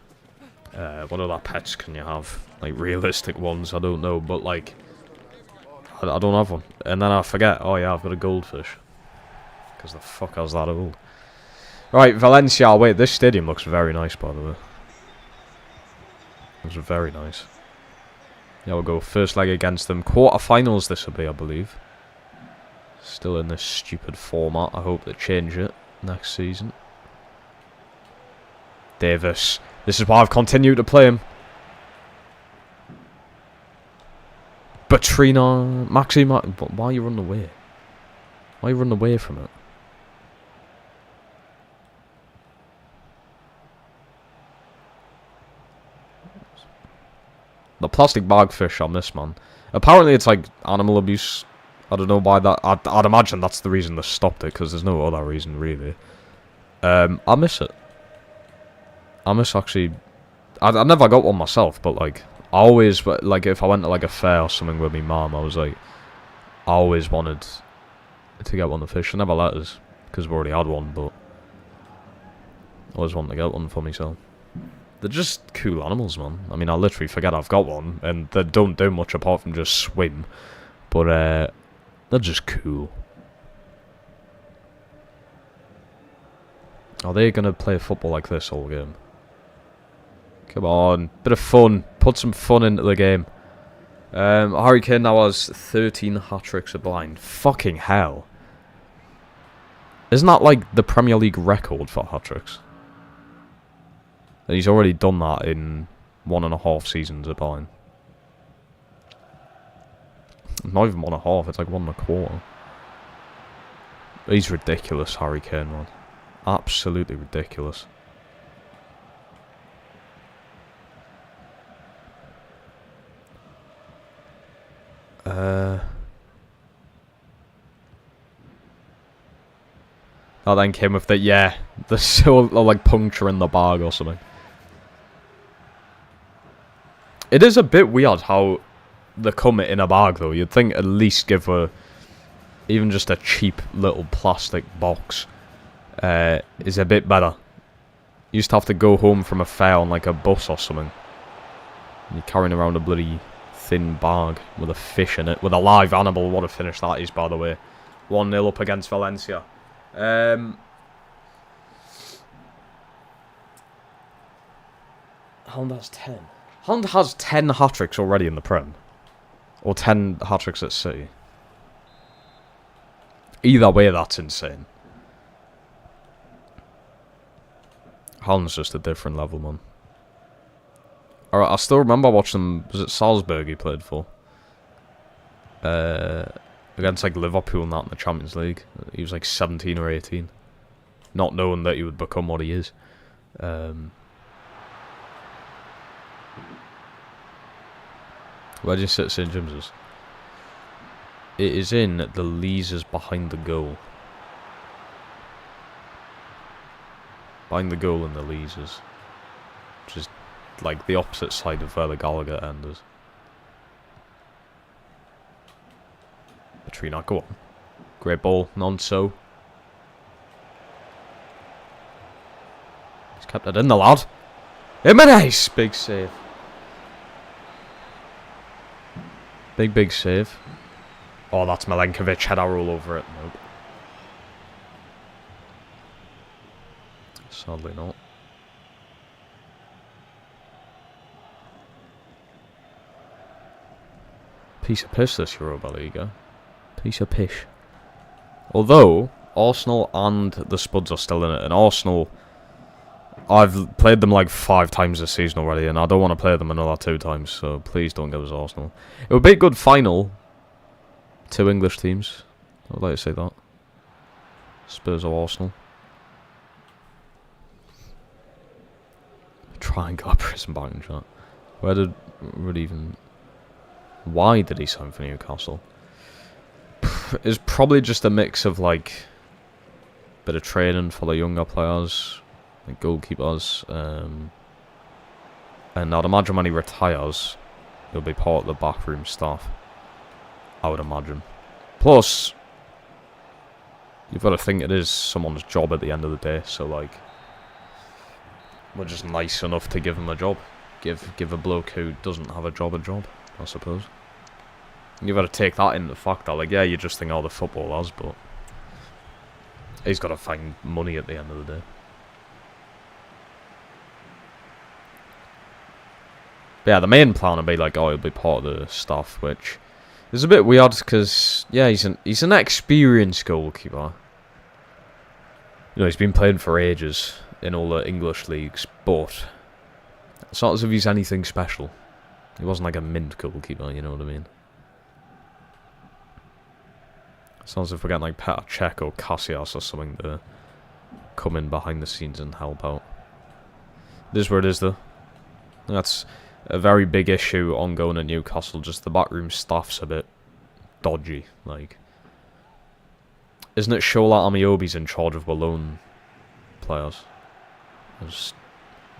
What other pets can you have? Like realistic ones? I don't know, but like, I don't have one." And then I forget. Oh yeah, I've got a goldfish. Because the fuck I was that old. Right, Valencia. Wait, this stadium looks very nice, by the way. It was very nice. Yeah, we'll go first leg against them. Quarterfinals this will be, I believe. Still in this stupid format. I hope they change it next season. Davis. This is why I've continued to play him. Batrina. Maxi. Why are you running away? Why are you running away from it? The plastic bag fish on this, man. Apparently it's like animal abuse. I don't know why that... I'd imagine that's the reason they stopped it, because there's no other reason, really. I miss it. I miss actually... I never got one myself, but like... I always... Like, if I went to like a fair or something with my mum, I was like... I always wanted to get one of the fish. I never let us, because we already had one, but I always wanted to get one for myself. They're just cool animals, man. I mean, I literally forget I've got one, and they don't do much apart from just swim. But, they're just cool. Are they going to play football like this all game? Come on, bit of fun. Put some fun into the game. Harry Kane now has 13 hat-tricks of blind. Fucking hell. Isn't that like the Premier League record for hat-tricks? And he's already done that in 1.5 seasons at Bayern. Not even 1.5, it's like 1.25. He's ridiculous, Harry Kane, man. Absolutely ridiculous. That then came with the, yeah, the so like puncture in the bag or something. It is a bit weird how they come in a bag though. You'd think at least give a, even just a cheap little plastic box is a bit better. You used to have to go home from a fair on like a bus or something. And you're carrying around a bloody thin bag with a fish in it, with a live animal. What a finish that is, by the way. 1-0 up against Valencia. Haaland has 10. Haaland has 10 hat-tricks already in the Prem. Or 10 hat-tricks at City. Either way, that's insane. Haaland's just a different level, man. Alright, I still remember watching, was it Salzburg he played for? Against like Liverpool and that in the Champions League. He was like 17 or 18. Not knowing that he would become what he is. Where do you sit St James's? It is in the Leazes behind the goal. Behind the goal in the Leazes. Which is like the opposite side of where the Gallagher end is. Petrina, go on. Great ball, non-so. He's kept it in, the lad. Jimenez! Big save. Big save. Oh, that's Milenkovic. Head roll over it. Nope. Sadly not. Piece of piss this Europa League. Piece of pish. Although Arsenal and the Spuds are still in it, and Arsenal, I've played them like 5 times this season already, and I don't want to play them another 2 times, so please don't give us Arsenal. It would be a good final. 2 English teams. I would like to say that. Spurs or Arsenal. Try and get a prison back in chat. Where did Rudd even... Why did he sign for Newcastle? It's probably just a mix of like bit of training for the younger players, like goalkeepers, and I'd imagine when he retires, he'll be part of the backroom staff. I would imagine. Plus, you've got to think it is someone's job at the end of the day, so like, we're just nice enough to give him a job. Give a bloke who doesn't have a job, I suppose. You've got to take that into fact that, like, yeah, you just think, oh, the football has, but he's got to find money at the end of the day. But yeah, the main plan would be like, oh, he'll be part of the staff, which is a bit weird because, yeah, he's an experienced goalkeeper. You know, he's been playing for ages in all the English leagues, but it's not as if he's anything special. He wasn't like a mint goalkeeper, you know what I mean? Sounds as if we're getting like Petr Cech or Casillas or something to come in behind the scenes and help out. It is where it is though. That's a very big issue ongoing at Newcastle, just the backroom staff's a bit dodgy. Like, isn't it Shola Amiobi's in charge of the loan players? It just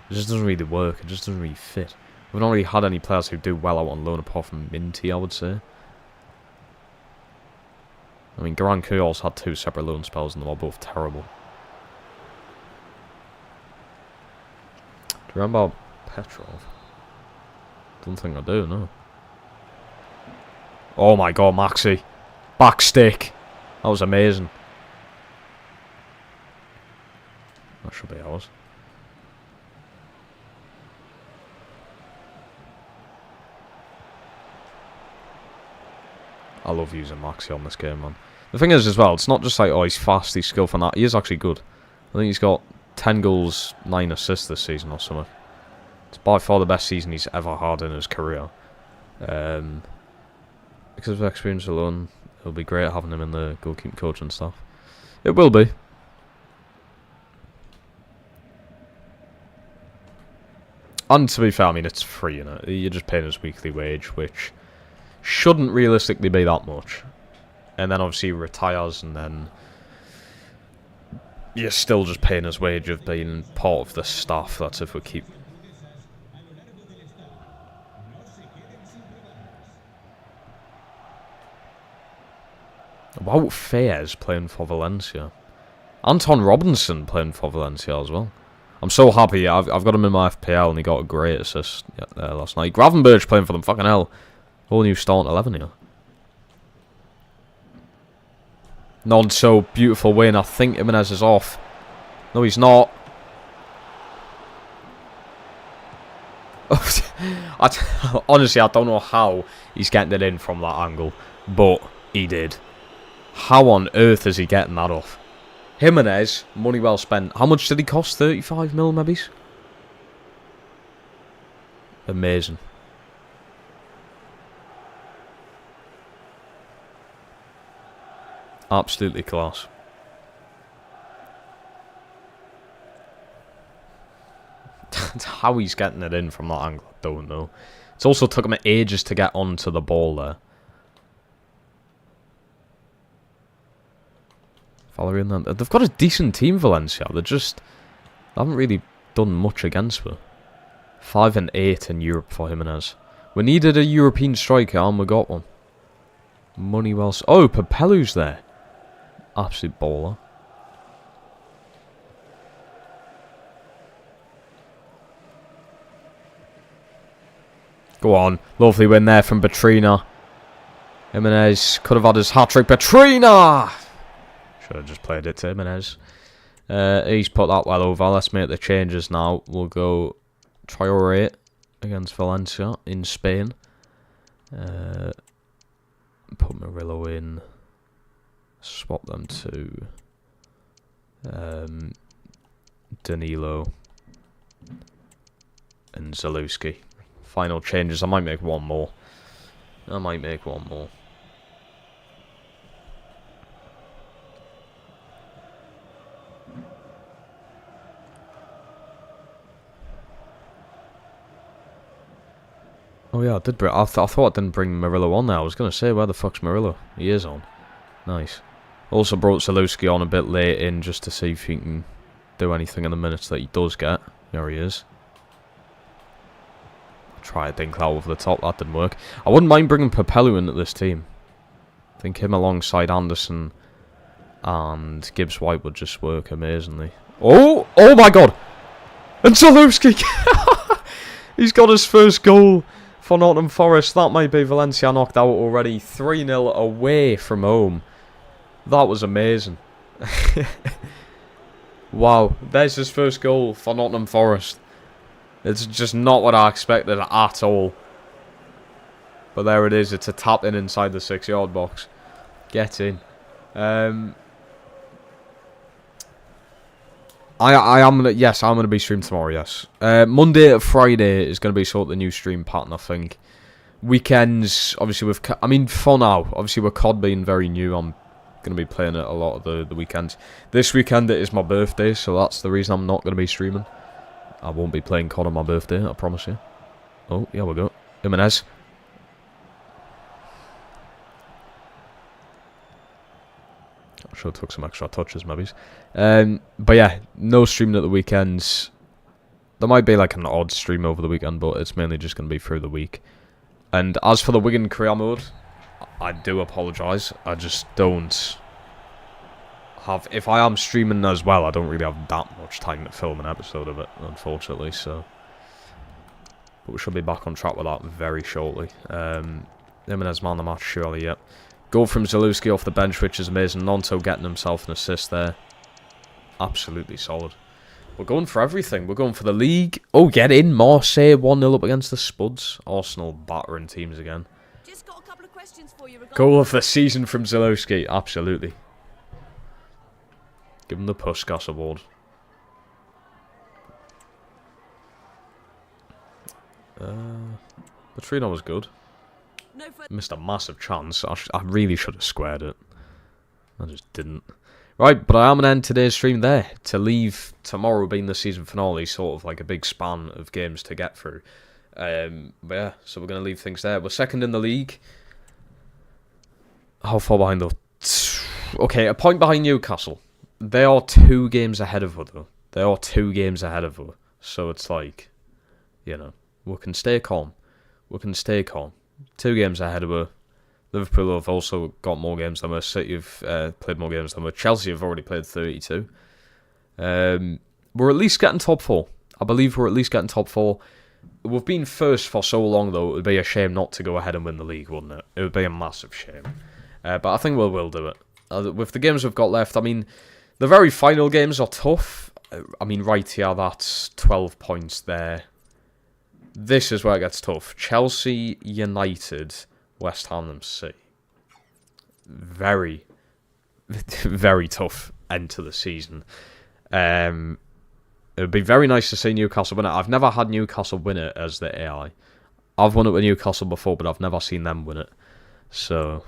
doesn't really work, it just doesn't really fit. We've not really had any players who do well out on loan apart from Minty, I would say. I mean, Grand Kuyos had 2 separate loan spells and they were both terrible. Do you remember Petrov? Don't think I do, no. Oh my god, Maxi. Back stick. That was amazing. That should be ours. I love using Maxi on this game, man. The thing is, as well, it's not just like, oh, he's fast, he's skillful, and that. He is actually good. I think he's got 10 goals, 9 assists this season or something. It's by far the best season he's ever had in his career. Because of experience alone, it'll be great having him in the goalkeeping coach and stuff. It will be. And to be fair, I mean, it's free, you know. You're just paying his weekly wage, which shouldn't realistically be that much. And then obviously he retires, and then you're still just paying his wage of being part of the staff. That's if we keep... Wout Faes playing for Valencia. Anton Robinson playing for Valencia as well. I'm so happy. I've got him in my FPL and he got a great assist last night. Gravenberch playing for them. Fucking hell. Whole new starting 11 here. Not so beautiful win. I think Jimenez is off. No, he's not. Honestly, I don't know how he's getting it in from that angle, but he did. How on earth is he getting that off? Jimenez, money well spent. How much did he cost? 35 mil, maybe? Amazing. Absolutely class. How he's getting it in from that angle, I don't know. It's also took him ages to get onto the ball there. Following that, they've got a decent team, Valencia. They haven't really done much against her. 5 and 8 in Europe for Jimenez. We needed a European striker, and we got one. Money well... Oh, Papelu's there. Absolute baller. Go on. Lovely win there from Batrina. Jimenez could have had his hat-trick. Batrina! Should have just played it to Jimenez. He's put that well over. Let's make the changes now. We'll go Traore against Valencia in Spain. Put Murillo in. Swap them to Danilo and Zalewski. Final changes. I might make one more. Oh yeah, I did. I thought I didn't bring Murillo on there. I was going to say, where the fuck's Murillo? He is on. Nice. Also brought Zalewski on a bit late in just to see if he can do anything in the minutes that he does get. There he is. Try a dink out over the top. That didn't work. I wouldn't mind bringing Papelu into this team. I think him alongside Anderson and Gibbs White would just work amazingly. Oh my god! And Zalewski! He's got his first goal for Nottingham Forest. That might be Valencia knocked out already. 3-0 away from home. That was amazing. Wow, there's his first goal for Nottingham Forest. It's just not what I expected at all. But there it is. It's a tap in inside the 6-yard box. Get in. I'm gonna be streaming tomorrow. Yes, Monday to Friday is gonna be sort of the new stream pattern. I think weekends, obviously for now, obviously with COD being very new, I'm gonna be playing it a lot of the weekends. This weekend it is my birthday, so that's the reason I'm not gonna be streaming. I won't be playing COD on my birthday, I promise you. Oh, yeah, we go. Jimenez. I should have took some extra touches, maybe. But yeah, no streaming at the weekends. There might be like an odd stream over the weekend, but it's mainly just going to be through the week. And as for the Wigan career mode, I do apologise. I just don't have... If I am streaming as well, I don't really have that much time to film an episode of it, unfortunately, so... But we should be back on track with that very shortly. Jimenez man of the match, surely, yep. Goal from Zalewski off the bench, which is amazing. Nonto getting himself an assist there. Absolutely solid. We're going for everything. We're going for the league. Oh, get in. Marseille 1-0 up against the Spuds. Arsenal battering teams again. Just got a couple of questions for you. Goal of the season from Zalewski. Absolutely. Give him the Puskas award. Petrino was good. Missed a massive chance. I really should have squared it. I just didn't. Right, but I am going to end today's stream there. To leave tomorrow being the season finale, sort of like a big span of games to get through. But yeah, so we're going to leave things there. We're second in the league. How far behind though? Okay, a point behind Newcastle. They are 2 games ahead of us though. They are 2 games ahead of us. So it's like, you know, we can stay calm. We can stay calm. 2 games ahead of us. Liverpool have also got more games than us. City have played more games than us. Chelsea have already played 32. We're at least getting top 4. I believe we're at least getting top 4. We've been first for so long, though, it would be a shame not to go ahead and win the league, wouldn't it? It would be a massive shame. But I think we will do it. With the games we've got left, I mean, the very final games are tough. I mean, right here, that's 12 points there. This is where it gets tough. Chelsea, United, West Ham and City. Very, very tough end to the season. It would be very nice to see Newcastle win it. I've never had Newcastle win it as the AI. I've won it with Newcastle before, but I've never seen them win it. So,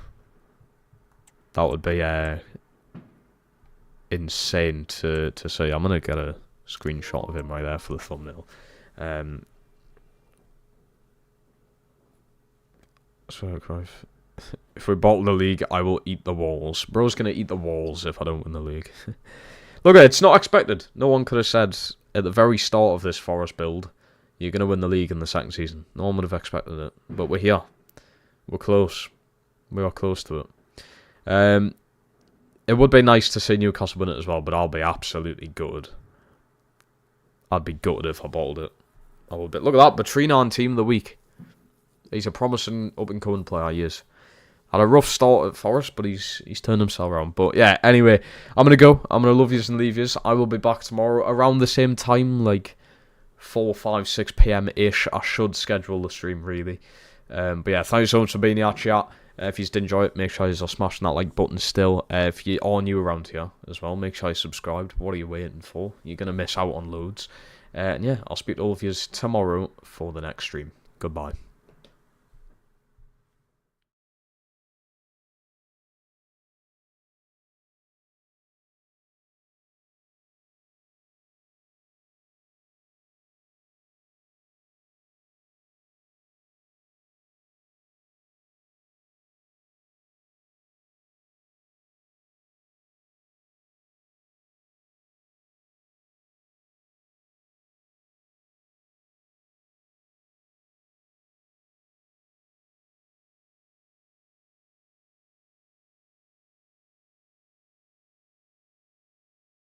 that would be insane to see. I'm going to get a screenshot of him right there for the thumbnail. So, if we bottle the league, I will eat the walls. Bro's going to eat the walls if I don't win the league. Look, it's not expected. No one could have said at the very start of this Forest build, you're going to win the league in the second season. No one would have expected it. But we're here. We're close. We are close to it. It would be nice to see Newcastle win it as well, but I'll be absolutely gutted. I'd be gutted if I bottled it. I would be. Look at that. Petrino on Team of the Week. He's a promising up-and-coming player, he is. Had a rough start at Forest, but he's turned himself around. But yeah, anyway, I'm going to go. I'm going to love yous and leave yous. I will be back tomorrow around the same time, like 4, 5, 6 p.m.-ish. I should schedule the stream, really. But yeah, thanks so much for being here, chat. If you did enjoy it, make sure you're smashing that like button still. If you are new around here as well, make sure you're subscribed. What are you waiting for? You're going to miss out on loads. And yeah, I'll speak to all of yous tomorrow for the next stream. Goodbye.